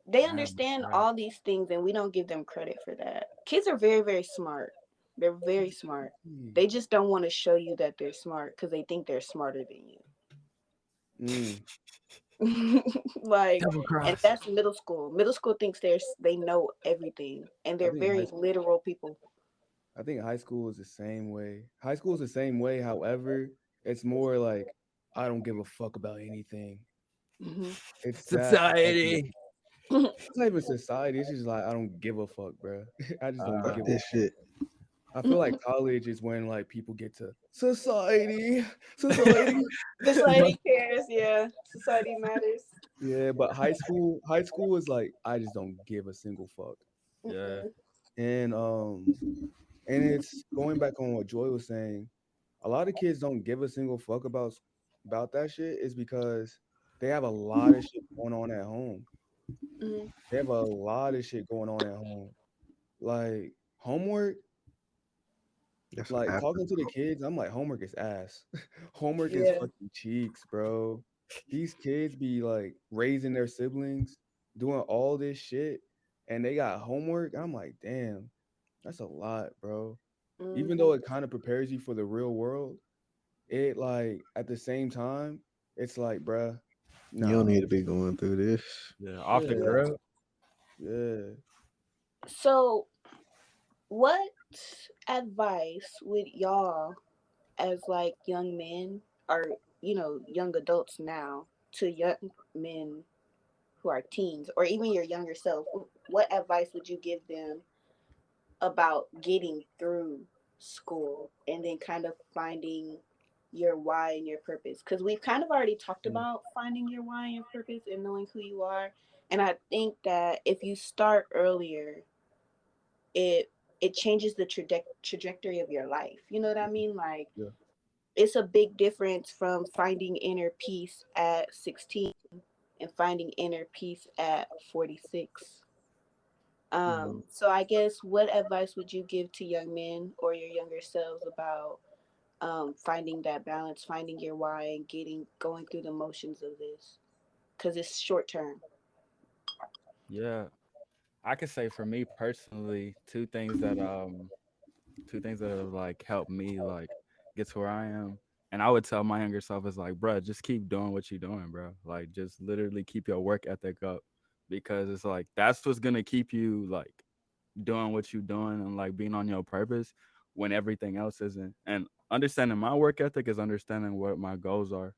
S3: they
S2: Damn, that's
S3: understand
S2: right.
S3: all these things, and we don't give them credit for that. Kids are very, very smart. They're very smart.
S1: Mm.
S3: They just don't want to show you that they're smart because they think they're smarter than
S1: Mm.
S3: you. Like,
S2: Double
S3: and
S2: cross.
S3: that's middle school. Middle school thinks they know everything, and
S1: I
S3: they're
S1: think high
S3: very literal people.
S1: I think high school is the same way. High school is the same way. However, it's more like I don't give a fuck about anything.
S3: Hmm.
S1: It's that heavy.
S2: Society.
S1: It's not even society. It's just like I don't give a fuck, bro. I just don't
S4: Fuck
S1: give a
S4: this
S1: fuck.
S4: shit.
S1: I feel like college is when like people get to society, society. But
S3: Society cares, yeah. Society matters.
S1: yeah, but high school is like I just don't give a single fuck.
S2: Yeah.
S3: Mm-mm.
S1: And it's going back on what Joy was saying. A lot of kids don't give a single fuck about that shit is because they have a lot of shit going on at home.
S3: Mm.
S1: They have a lot of shit going on at home. Like homework,
S4: That's
S1: like
S4: after.
S1: talking to the kids, I'm like, homework is ass. Homework is
S3: Yeah.
S1: fucking cheeks, bro. These kids be like raising their siblings, doing all this shit and they got homework. I'm like, damn, that's a lot, bro. Even
S3: Mm-hmm.
S1: though it kind of prepares you for the real world, it like at the same time, it's like, bruh,
S4: You don't
S1: nah.
S4: need to be going through this.
S2: Yeah, off the
S1: Yeah,
S3: Yeah.
S2: grip.
S1: yeah.
S3: So, what advice would y'all, as like young men, or young adults now, to young men who are teens, or even your younger self, what advice would you give them about getting through school and then kind of finding your why and your purpose? Because we've kind of already talked
S2: Yeah.
S3: about finding your why and your purpose and knowing who you are. And I think that if you start earlier, it it changes the trajectory of your life. You know what I mean? Like,
S1: Yeah.
S3: it's a big difference from finding inner peace at 16 and finding inner peace at 46.
S2: Mhm.
S3: So I guess, what advice would you give to young men or your younger selves about finding that balance, finding your why, and going through the motions of this? Because it's short term.
S2: Yeah, I could say for me personally, two things that have like helped me like get to where I am. And I would tell my younger self is like, bruh, just keep doing what you're doing, bro. Like just literally keep your work ethic up because it's like that's what's gonna keep you like doing what you're doing and like being on your purpose when everything else isn't. And understanding my work ethic is understanding what my goals are.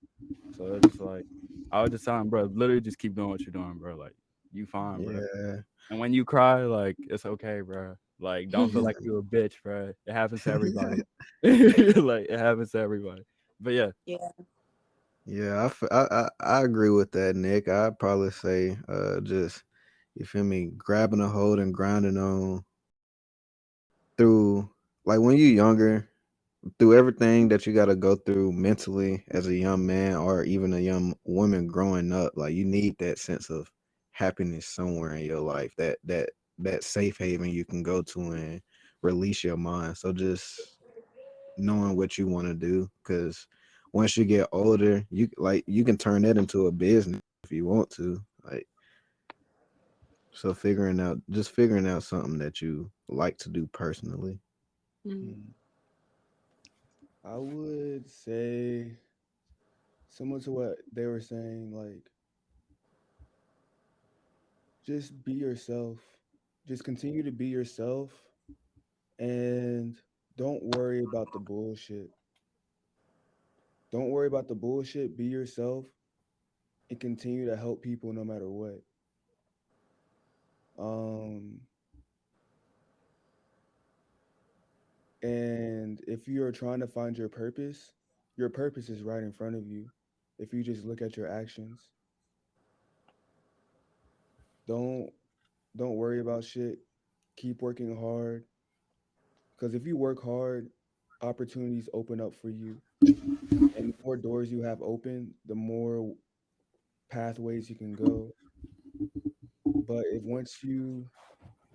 S2: So it's like I would just tell him, bro, literally just keep doing what you're doing, bro. Like you fine, bro.
S4: Yeah.
S2: And when you cry, like it's okay, bro. Like don't feel like you're a bitch, bro. It happens to everybody. Like it happens to everybody. But yeah,
S3: Yeah.
S4: Yeah, I agree with that, Nick. I'd probably say just you feel me, grabbing a hold and grinding on through like when you're younger, through everything that you gotta go through mentally as a young man or even a young woman growing up, like you need that sense of happiness somewhere in your life, that safe haven you can go to and release your mind. So just knowing what you want to do, because once you get older, you can turn that into a business if you want to. Like so figuring out something that you like to do personally.
S3: Mm-hmm.
S1: Hmm. I would say similar to what they were saying, like just be yourself. Just continue to be yourself and don't worry about the bullshit. Don't worry about the bullshit. Be yourself and continue to help people no matter what. Um, and if you're trying to find your purpose is right in front of you. If you just look at your actions, don't don't worry about shit. Keep working hard because if you work hard, opportunities open up for you. And the more doors you have open, the more pathways you can go. But if once you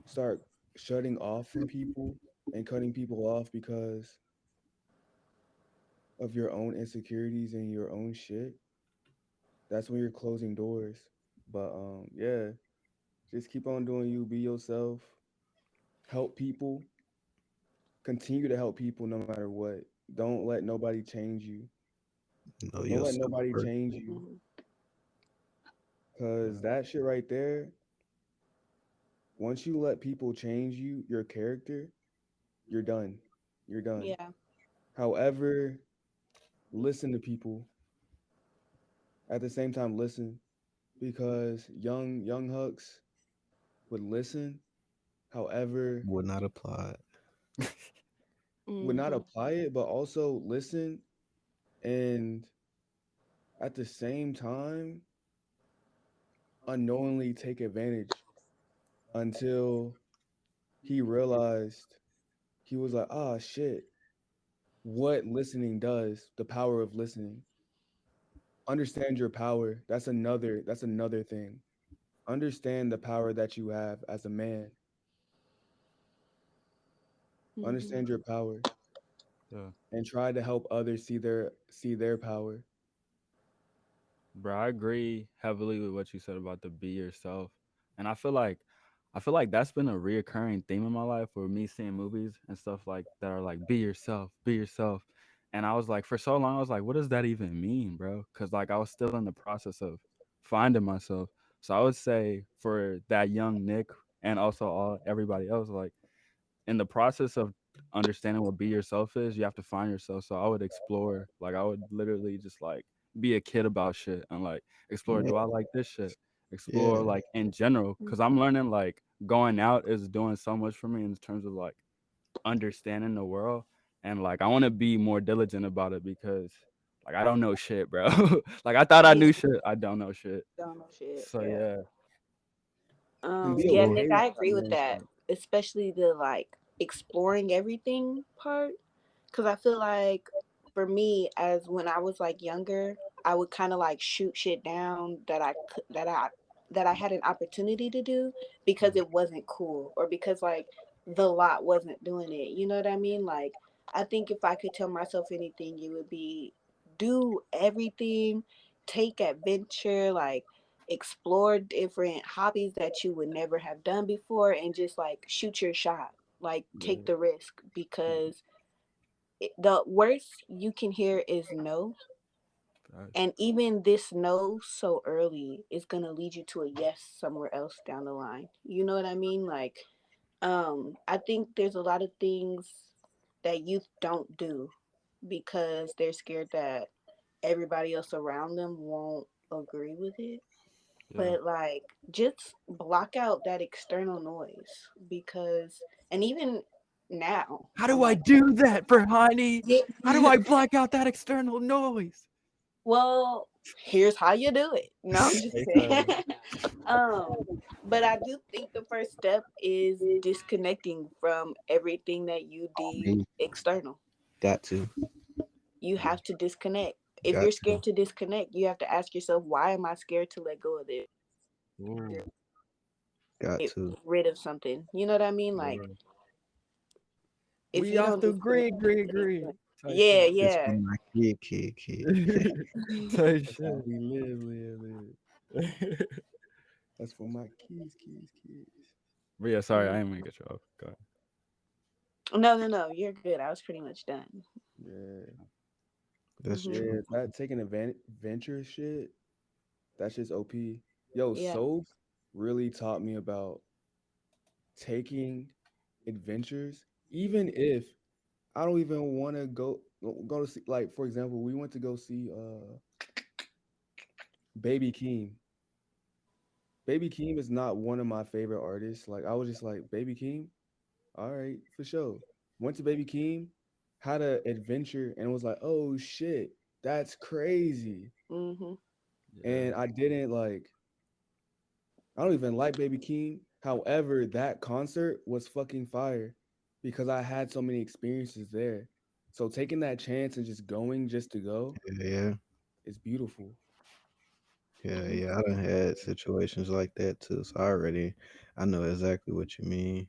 S1: start shutting off from people and cutting people off because of your own insecurities and your own shit, that's when you're closing doors. But yeah, just keep on doing you, be yourself, help people, continue to help people no matter what. Don't let nobody change you.
S4: Know
S1: Don't let
S4: yourself
S1: nobody
S4: first.
S1: change you.
S3: Mm-hmm.
S1: Cause that shit right there, once you let people change you, your character, you're done. You're done.
S3: Yeah.
S1: However, listen to people. At the same time, listen because young Hucks would listen. However,
S4: Would not apply.
S1: would not
S3: Mm-hmm.
S1: apply it, but also listen and at the same time unknowingly take advantage until he realized he was like, ah, shit, what listening does, the power of listening. Understand your power. That's another thing. Understand the power that you have as a man.
S3: Mm-hmm.
S1: Understand your power
S2: yeah.
S1: and try to help others see their power.
S2: Bro, I agree heavily with what you said about the be yourself. And I feel like that's been a reoccurring theme in my life, for me seeing movies and stuff like that are like, be yourself, be yourself. And I was like, for so long I was like, what does that even mean, bro? Because like I was still in the process of finding myself. So I would say for that young Nick, and also everybody else, like, in the process of understanding what be yourself is, you have to find yourself. So I would explore, like I would literally just like be a kid about shit and like explore,
S4: Yeah,
S2: do I like this shit? Explore
S4: yeah,
S2: like in general, because I'm learning like going out is doing so much for me in terms of like understanding the world. And like I want to be more diligent about it, because like I don't know shit, bro. Like I thought I
S3: Yeah,
S2: knew shit, I don't know shit.
S3: don't know shit.
S2: So
S3: Yeah.
S2: yeah,
S1: And be
S3: Yeah,
S4: cool.
S3: Nick,
S1: okay with
S3: I
S1: not
S3: agree with
S1: knowing
S3: that.
S1: shit.
S3: Especially the like exploring everything part. Cause I feel like for me, as when I was like younger, I would kind of like shoot shit down that I had an opportunity to do because it wasn't cool, or because like the lot wasn't doing it. You know what I mean? Like, I think if I could tell myself anything, it would be do everything, take adventure, like explore different hobbies that you would never have done before, and just like shoot your shot, like take
S1: Yeah.
S3: the risk. Because the worst you can hear is no,
S2: facts.
S3: and even this no so early is going to lead you to a yes somewhere else down the line. You know what I mean? Like, I think there's a lot of things that youth don't do because they're scared that everybody else around them won't agree with it.
S2: Yeah.
S3: But like, just block out that external noise. Because, and even now
S2: How
S3: I'm
S2: do I
S3: like,
S2: do that for Honey?
S3: yeah.
S2: How do I black out that external noise?
S3: Well, here's how you do it. No, I'm just saying.
S2: Okay.
S3: um, but I do think the first step is disconnecting from everything that you deem
S4: Me,
S3: external.
S4: got to,
S3: You have to disconnect. If
S4: got
S3: you're
S4: to,
S3: scared to disconnect, you have to ask yourself, why am I scared to let go of this?
S2: Ooh,
S4: got
S3: Get
S4: to.
S3: rid of something. You know what I mean? Like,
S2: yeah.
S3: if
S2: We
S3: you
S2: off
S3: don't
S2: the
S3: disconnect,
S2: grid type
S3: yeah,
S2: shit.
S4: It's
S3: yeah.
S4: for my kid.
S2: Type
S1: That's how
S2: shit.
S1: we live. That's for my kids.
S2: But yeah, sorry, I ain't gonna get you off. Go ahead.
S3: No, you're good. I was pretty much done.
S1: Yeah.
S4: That's
S3: Hmm.
S1: Yeah,
S4: true.
S1: that taking adventure shit, that's just OP. Yo,
S3: Yeah.
S1: Soap really taught me about taking adventures, even if I don't even want to go to see, like, for example, we went to go see Baby Keem. Baby Keem is not one of my favorite artists. Like, I was just like, Baby Keem, all right, for sure. Went to Baby Keem, had an adventure, and was like, oh shit, that's crazy.
S3: Hmm.
S2: Yeah.
S1: And I don't even like Baby Keem. However, that concert was fucking fire because I had so many experiences there. So taking that chance and just going just to go
S4: Yeah,
S1: is beautiful.
S4: yeah. I done had situations like that too, so I know exactly what you mean.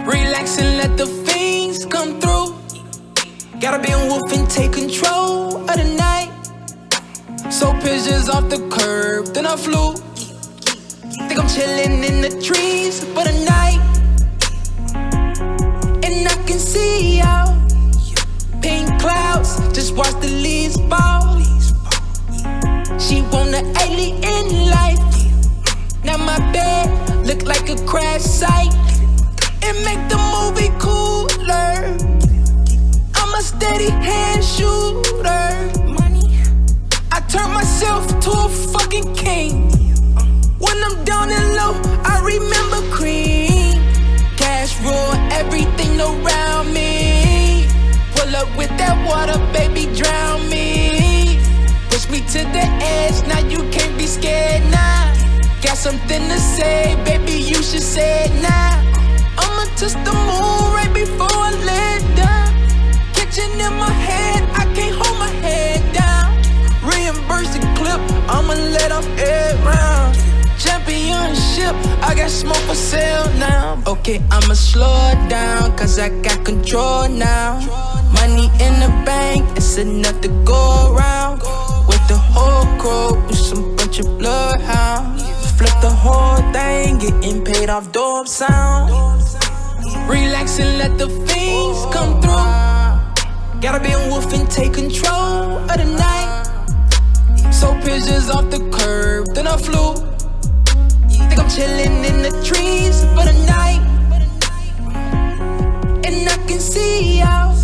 S5: Relax and let the fiends come through. Gotta be a wolf and take control of the night. So pigeons off the curb, then I flew. Think I'm chilling in the trees for the night. And I can see out pink clouds, just watch the leaves fall. She want the alien life. Now my bed look like a crash site. It make the movie cooler. I'm a steady hand shooter. I turn myself to a fucking king. When I'm down and low, I remember cream. Cash rule everything around me. Pull up with that water, baby, drown me. Push me to the edge, now you can't be scared now. Got something to say, baby, you should say it now. I'ma touch the moon right before I lay down. Kitchen in my head, I can't hold my head down. Reimburse the clip, I'ma let off every round. Championship, I got smoke for sale now. Okay, I'ma slow it down, cause I got control now. Money in the bank, it's enough to go around. With the whole crew, with some bunch of bloodhounds. Flip the whole thing, getting paid off dope sound. Relax and let the fiends come through. Gotta be a wolf and take control of the night. So pigeons off the curb, then I flew. Think I'm chilling in the trees for the night. And I can see out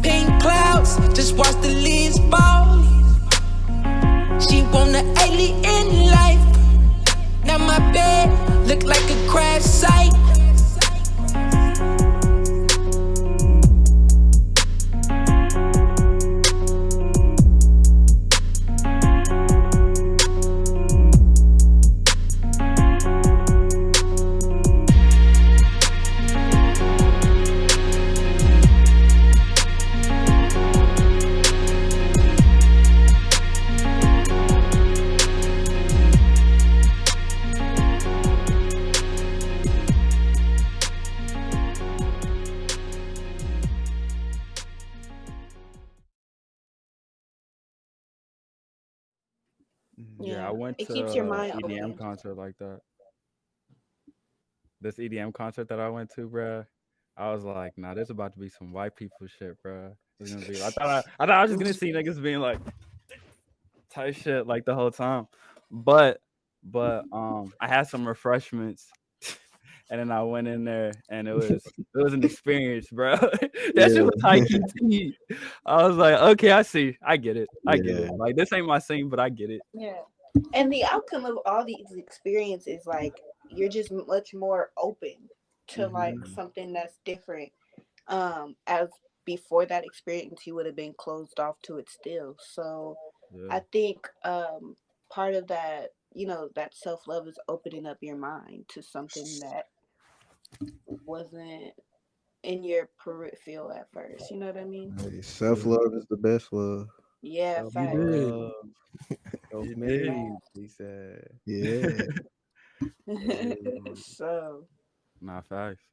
S5: pink clouds, just watch the leaves fall. She want the alien life. Now my bed look like a crash site.
S2: Yeah, I went
S3: It
S2: to
S3: keeps your mind
S2: EDM
S3: open.
S2: concert like that. This EDM concert that I went to, bruh, I was like, nah, this about to be some white people shit, bruh. It's gonna be. I thought I was just gonna see niggas being like type shit like the whole time, but I had some refreshments, and then I went in there, and it was an experience, bro. That shit
S4: Yeah,
S2: was high key tea. I was like, okay, I see, I get it, I get
S4: yeah,
S2: it. Like this ain't my scene, but I get it.
S3: Yeah. And the outcome of all these experiences, like you're just much more open to like
S1: Mm-hmm.
S3: something that's different. As before that experience, you would have been closed off to it still. So
S2: Yeah,
S3: I think part of that, that self love is opening up your mind to something that wasn't in your peripheral at first. You know what I mean?
S4: hey, self
S1: Yeah.
S4: love is the best love.
S3: Yeah,
S2: you
S3: facts.
S2: did,
S1: Self-love,
S2: you did.
S1: self-made, he said.
S4: Yeah,
S1: Hey.
S3: So,
S2: Nah, facts.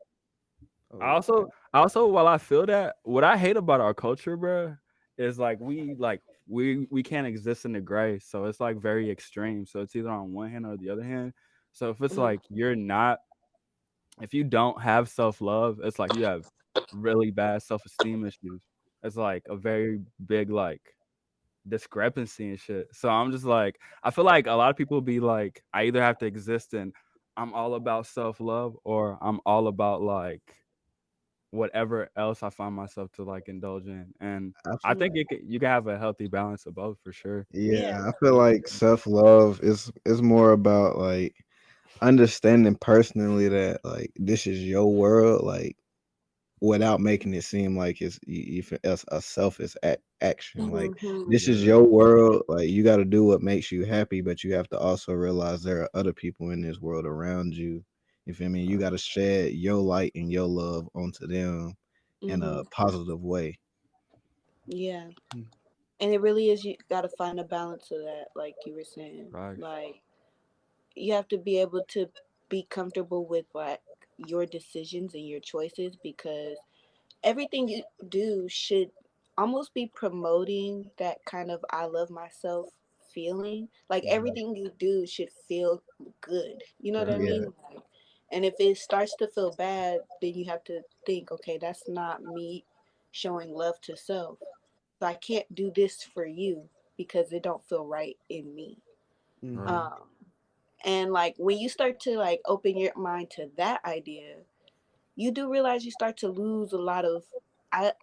S2: I
S1: Oh,
S2: also, I also, while I feel that, what I hate about our culture, bro, is like we can't exist in the gray. So it's like very extreme. So it's either on one hand or the other hand. So if it's
S3: mhm,
S2: like you're not, if you don't have self love, it's like you have really bad self esteem issues. It's like a very big like discrepancy and shit. So I'm just like, I feel like a lot of people be like, I either have to exist in, I'm all about self love, or I'm all about like whatever else I find myself to like indulge in. And
S4: I
S2: I
S4: f-
S3: yeah,
S2: think you can have a healthy balance of both for sure.
S3: yeah,
S4: yeah. I feel like self love is more about like understanding personally that like this is your world, like without making it seem like it's a selfish action. Like
S3: hmm,
S4: this is
S2: Yeah.
S4: your world. Like you got to do what makes you happy, but you have to also realize there are other people in this world around you. You feel me? You got to shed your light and your love onto them in
S3: hmm,
S4: a positive way.
S3: yeah.
S1: mm,
S3: And it really is, you got to find a balance of that, like you were saying.
S2: Right.
S3: Like, you have to be able to be comfortable with like your decisions and your choices because everything you do should almost be promoting that kind of I love myself feeling. Like
S1: mhm,
S3: everything you do should feel good. You know what I
S2: Right.
S4: Yeah,
S3: mean? Like, and if it starts to feel bad, then you have to think, okay, that's not me showing love to self. So I can't do this for you because it don't feel right in me.
S2: Right.
S1: mhm,
S3: Um, and like when you start to like open your mind to that idea, you do realize you start to lose a lot of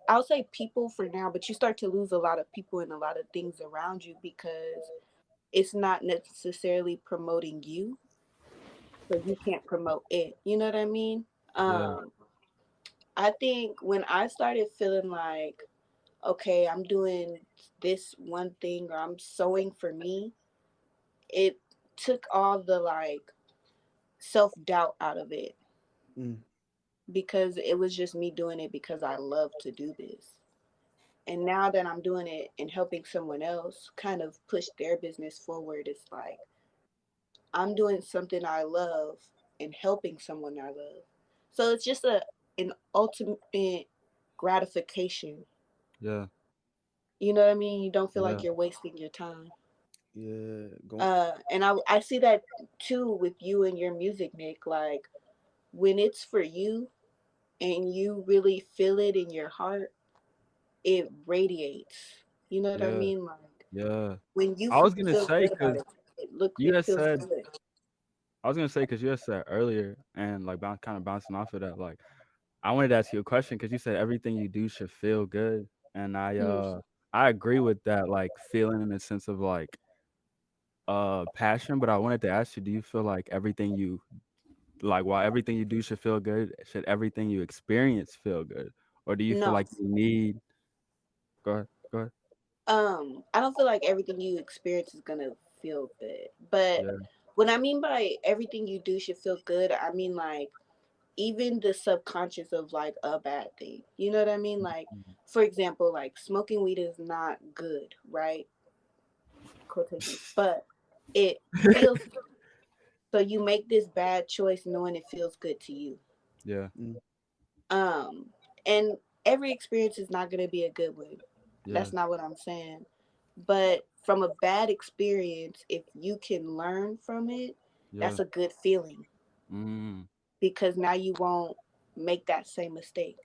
S3: I'll say people for now, but you start to lose a lot of people and a lot of things around you because it's not necessarily promoting you, so you can't promote it. You know what I mean?
S2: Yeah.
S3: Um, I think when I started feeling like, okay, I'm doing this one thing or I'm sewing for me, it took all the like self doubt out of it
S1: mm,
S3: because it was just me doing it because I love to do this. And now that I'm doing it and helping someone else kind of push their business forward, it's like I'm doing something I love and helping someone I love. So it's just an ultimate gratification.
S2: Yeah.
S3: You know what I mean? You don't feel like
S2: Yeah.
S3: you're wasting your time.
S1: Yeah, go.
S3: And I see that too with you and your music, Nick. Like when it's for you and you really feel it in your heart, it radiates. You know what I
S2: Yeah.
S3: mean? Like
S2: Yeah.
S3: when you
S2: I was gonna
S3: feel
S2: say
S3: good about
S2: because
S3: it,
S2: you
S3: it
S2: had
S3: feels
S2: said
S3: good.
S2: I was gonna say because you had said earlier and like kind of bouncing off of that, like I wanted to ask you a question because you said everything you do should feel good, and
S3: Mm.
S2: I agree with that, like feeling in a sense of like passion. But I wanted to ask you, do you feel like everything you like while everything you do should feel good, should everything you experience feel good, or do you feel
S3: No.
S2: like you need? Go ahead. Go ahead.
S3: I don't feel like everything you experience is gonna feel good. But
S2: Yeah.
S3: what I mean by everything you do should feel good, I mean like even the subconscious of like a bad thing. You know what I mean? Like
S2: Mhm.
S3: for example, like smoking weed is not good, right? Quotations. But it feels good. So you make this bad choice knowing it feels good to you.
S2: Yeah.
S1: Mm,
S3: Um and every experience is not gonna be a good one.
S2: Yeah.
S3: That's not what I'm saying. But from a bad experience, if you can learn from it,
S2: Yeah.
S3: that's a good feeling
S2: Mm.
S3: because now you won't make that same mistake.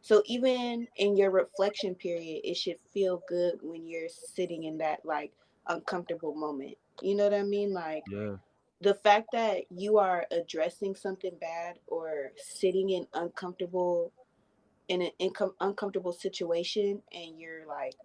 S3: So even in your reflection period, it should feel good when you're sitting in that like uncomfortable moment. You know what I mean? Like
S2: Yeah.
S3: the fact that you are addressing something bad or sitting in an uncomfortable situation and you're like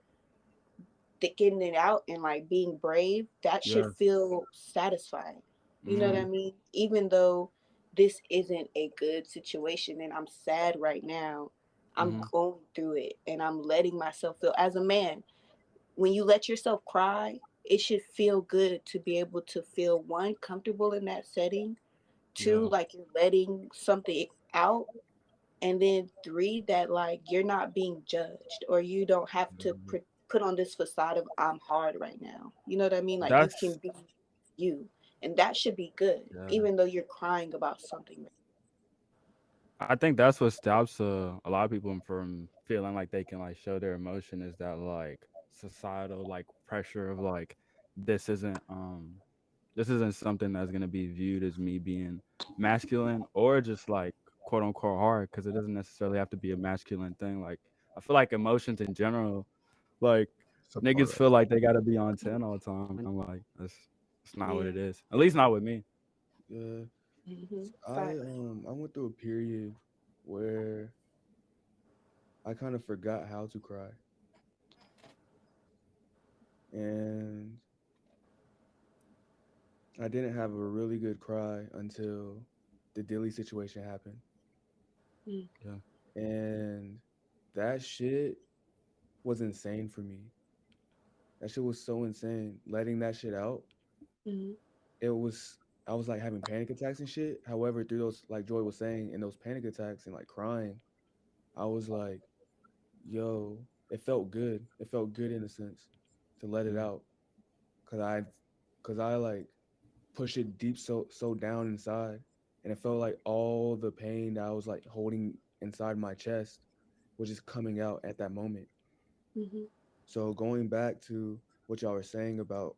S3: getting it out and like being brave, that should
S2: Yeah.
S3: feel satisfying. You know what I
S2: Mm.
S3: mean? Even though this isn't a good situation and I'm sad right now, I'm
S2: Mhm.
S3: going through it and I'm letting myself feel. As a man, when you let yourself cry, it should feel good to be able to feel one, comfortable in that setting, two,
S2: Yeah.
S3: like you're letting something out, and then three, that like you're not being judged or you don't have to
S2: Mhm.
S3: put on this facade of I'm hard right now. You know what I mean? Like you can
S2: That's
S3: be you, and that should be good
S2: yeah.
S3: even though you're crying about something.
S2: I think that's what stops a lot of people from feeling like they can like show their emotion is that like societal like pressure of like this isn't um this isn't something that's gonna be viewed as me being masculine or just like quote unquote hard because it doesn't necessarily have to be a masculine thing. Like I feel like emotions in general, like
S4: It's a part
S2: niggas
S4: of
S2: feel like they gotta be on 10 all the time. I'm like that's not what it
S3: Yeah.
S2: is. At least not with me.
S1: yeah, I
S3: Facts.
S1: I went through a period where I kind of forgot how to cry, and I didn't have a really good cry until the Dilly situation happened,
S3: Mm-hmm.
S2: Yeah.
S1: and that shit was insane for me. That shit was so insane. Letting that shit out,
S3: Mm-hmm.
S1: it was. I was like having panic attacks and shit. However, through those, like Joy was saying, in those panic attacks and like crying, I was like, yo, it felt good. It felt good in a sense to let it
S2: Mm,
S1: out, cause I like push it deep so down inside, and it felt like all the pain that I was like holding inside my chest was just coming out at that moment.
S3: Mm-hmm.
S1: So going back to what y'all were saying about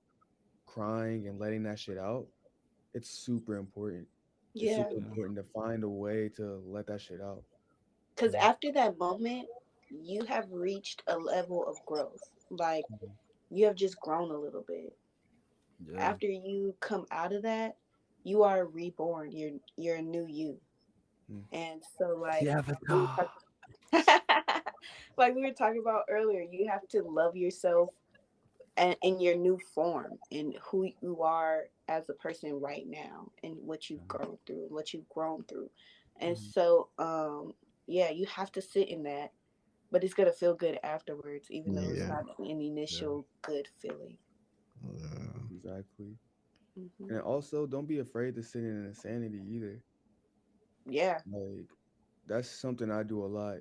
S1: crying and letting that shit out, it's super important. It's
S3: Yeah,
S1: super
S2: yeah.
S1: important to find a way to let that shit out.
S3: because after that moment, you have reached a level of growth. Like
S2: Mhm.
S3: you have just grown a little bit.
S2: Yeah.
S3: After you come out of that, you are reborn. You're a new you.
S1: Mm.
S3: And so like
S2: The
S3: we were
S2: Avatar.
S3: like we were talking about earlier, you have to love yourself and in your new form and who you are as a person right now and what you've grown through and what you've grown through. And
S2: Mhm.
S3: so yeah, you have to sit in that, but it's gonna feel good afterwards, even though it's
S4: Yeah.
S3: not an
S2: Yeah.
S3: initial good feeling.
S1: Exactly.
S3: Hmm.
S1: And also, don't be afraid to sit in insanity either.
S3: Yeah.
S1: Like, That's something I do a lot.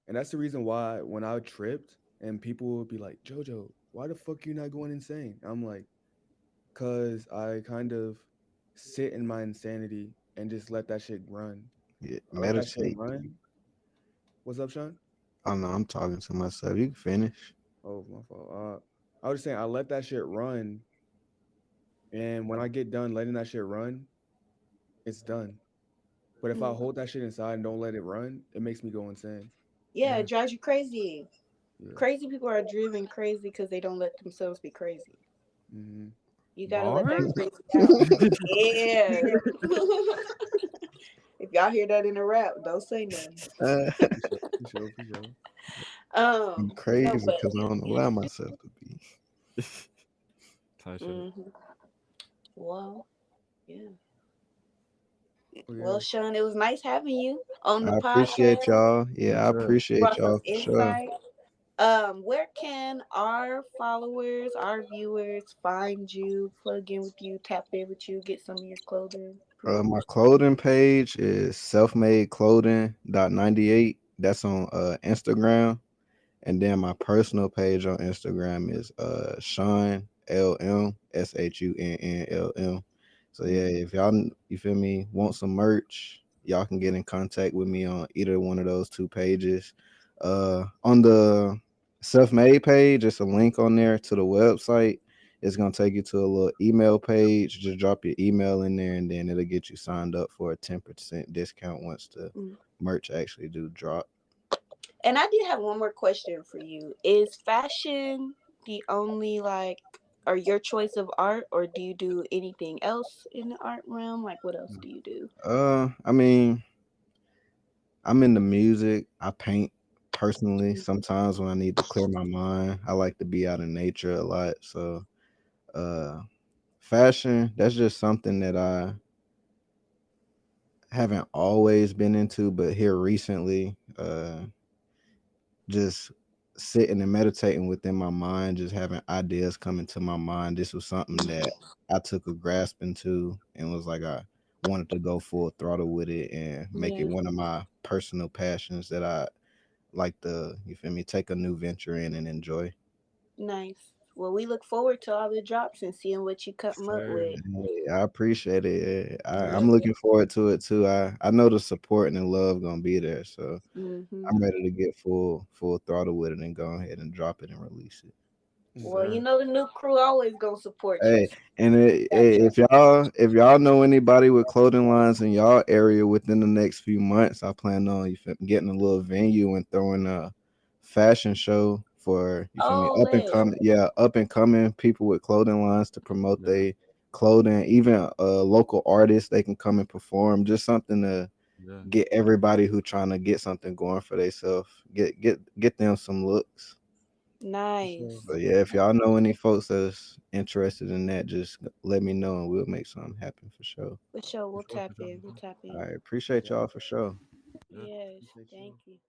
S1: And that's the reason why when I tripped and people would be like, Jojo, why the fuck you not going insane? I'm like, cause I kind of sit in my insanity and just let that shit run.
S4: Yeah,
S1: I let that shit
S4: meditate.
S1: run. What's up, Sean?
S4: Oh no, I'm talking to myself. You can finish.
S1: Oh, my fault. I was just saying I let that shit run, and when I get done letting that shit run, it's done. But if I
S3: Mm.
S1: hold that shit inside and don't let it run, it makes me go insane.
S3: Yeah, it drives you crazy.
S1: Yeah.
S3: Crazy people are driven crazy because they don't let themselves be crazy.
S1: Mm-hmm.
S3: You gotta let that
S2: Bars?
S3: crazy out. Yeah. If y'all hear that in a rap, don't say nothing.
S1: For sure. For sure. For sure.
S4: I'm
S3: No,
S4: crazy
S3: but
S4: because I don't allow myself to be.
S2: Type shit.
S3: hmm well, yeah.
S1: Oh
S3: Well,
S1: yeah.
S3: Shun, it was nice having you on the
S4: I appreciate
S3: podcast.
S4: y'all.
S2: For
S4: Yeah, I
S2: sure.
S4: appreciate
S3: Brought some
S4: y'all for sure.
S3: insight. Where can our followers, our viewers find you, plug in with you, tap in with you, get some of your clothing?
S4: My clothing page is selfmadeclothing.98. That's on Instagram. And then my personal page on Instagram is Shunn LM SHUNNLM. So yeah, if y'all you feel me want some merch, y'all can get in contact with me on either one of those two pages. On the self made page, it's a link on there to the website. It's gonna take you to a little email page. Just drop your email in there, and then it'll get you signed up for a 10% discount once the
S3: Mm.
S4: merch actually do drop.
S3: And I did have one more question for you. Is fashion the only like or your choice of art, or do you do anything else in the art realm? Like what else do you do?
S4: I mean, I'm into music. I paint personally. Sometimes when I need to clear my mind, I like to be out in nature a lot. So, uh, fashion, that's just something that I haven't always been into, but here recently, just sitting and meditating within my mind, just having ideas coming to my mind. This was something that I took a grasp into and was like, I wanted to go full throttle with it and make it
S3: Yeah,
S4: one of my personal passions that I like to, you feel me, take a new venture in and enjoy.
S3: nice. Well, we look forward to all the drops and seeing what you come up
S2: Sir.
S3: with.
S4: Hey, I appreciate it.
S3: Yeah.
S4: I'm looking forward to it too. I know the support and the love gonna be there, so
S3: hmm
S4: I'm ready to get full throttle with it and go ahead and drop it and release it.
S3: Well,
S1: Mm-hmm.
S3: you
S2: Sir.
S3: know the new crew always gonna support you.
S4: Hey,
S3: So
S4: and
S3: got you.
S4: if y'all know anybody with clothing lines in y'all area within the next few months, I plan on getting a little venue and throwing a fashion show for you feel me
S3: Oh, lit.
S4: up and coming people with clothing lines to promote
S2: Yeah.
S4: their clothing. Even local artists they can come and perform. Just something to
S2: Yeah.
S4: get everybody who trying to get something going for themselves. Get them some looks.
S1: For sure.
S3: Nice.
S4: So yeah, if y'all know any folks that's interested in that, just let me know and we'll make something happen for sure.
S3: For sure,
S2: For
S3: we'll
S2: sure. For
S3: tap
S2: sure.
S3: in.
S2: For
S3: We'll
S2: sure.
S3: tap
S4: I
S3: in.
S4: appreciate y'all for sure.
S2: Yeah.
S3: Yes.
S1: Appreciate
S3: Thank
S1: you.
S3: you.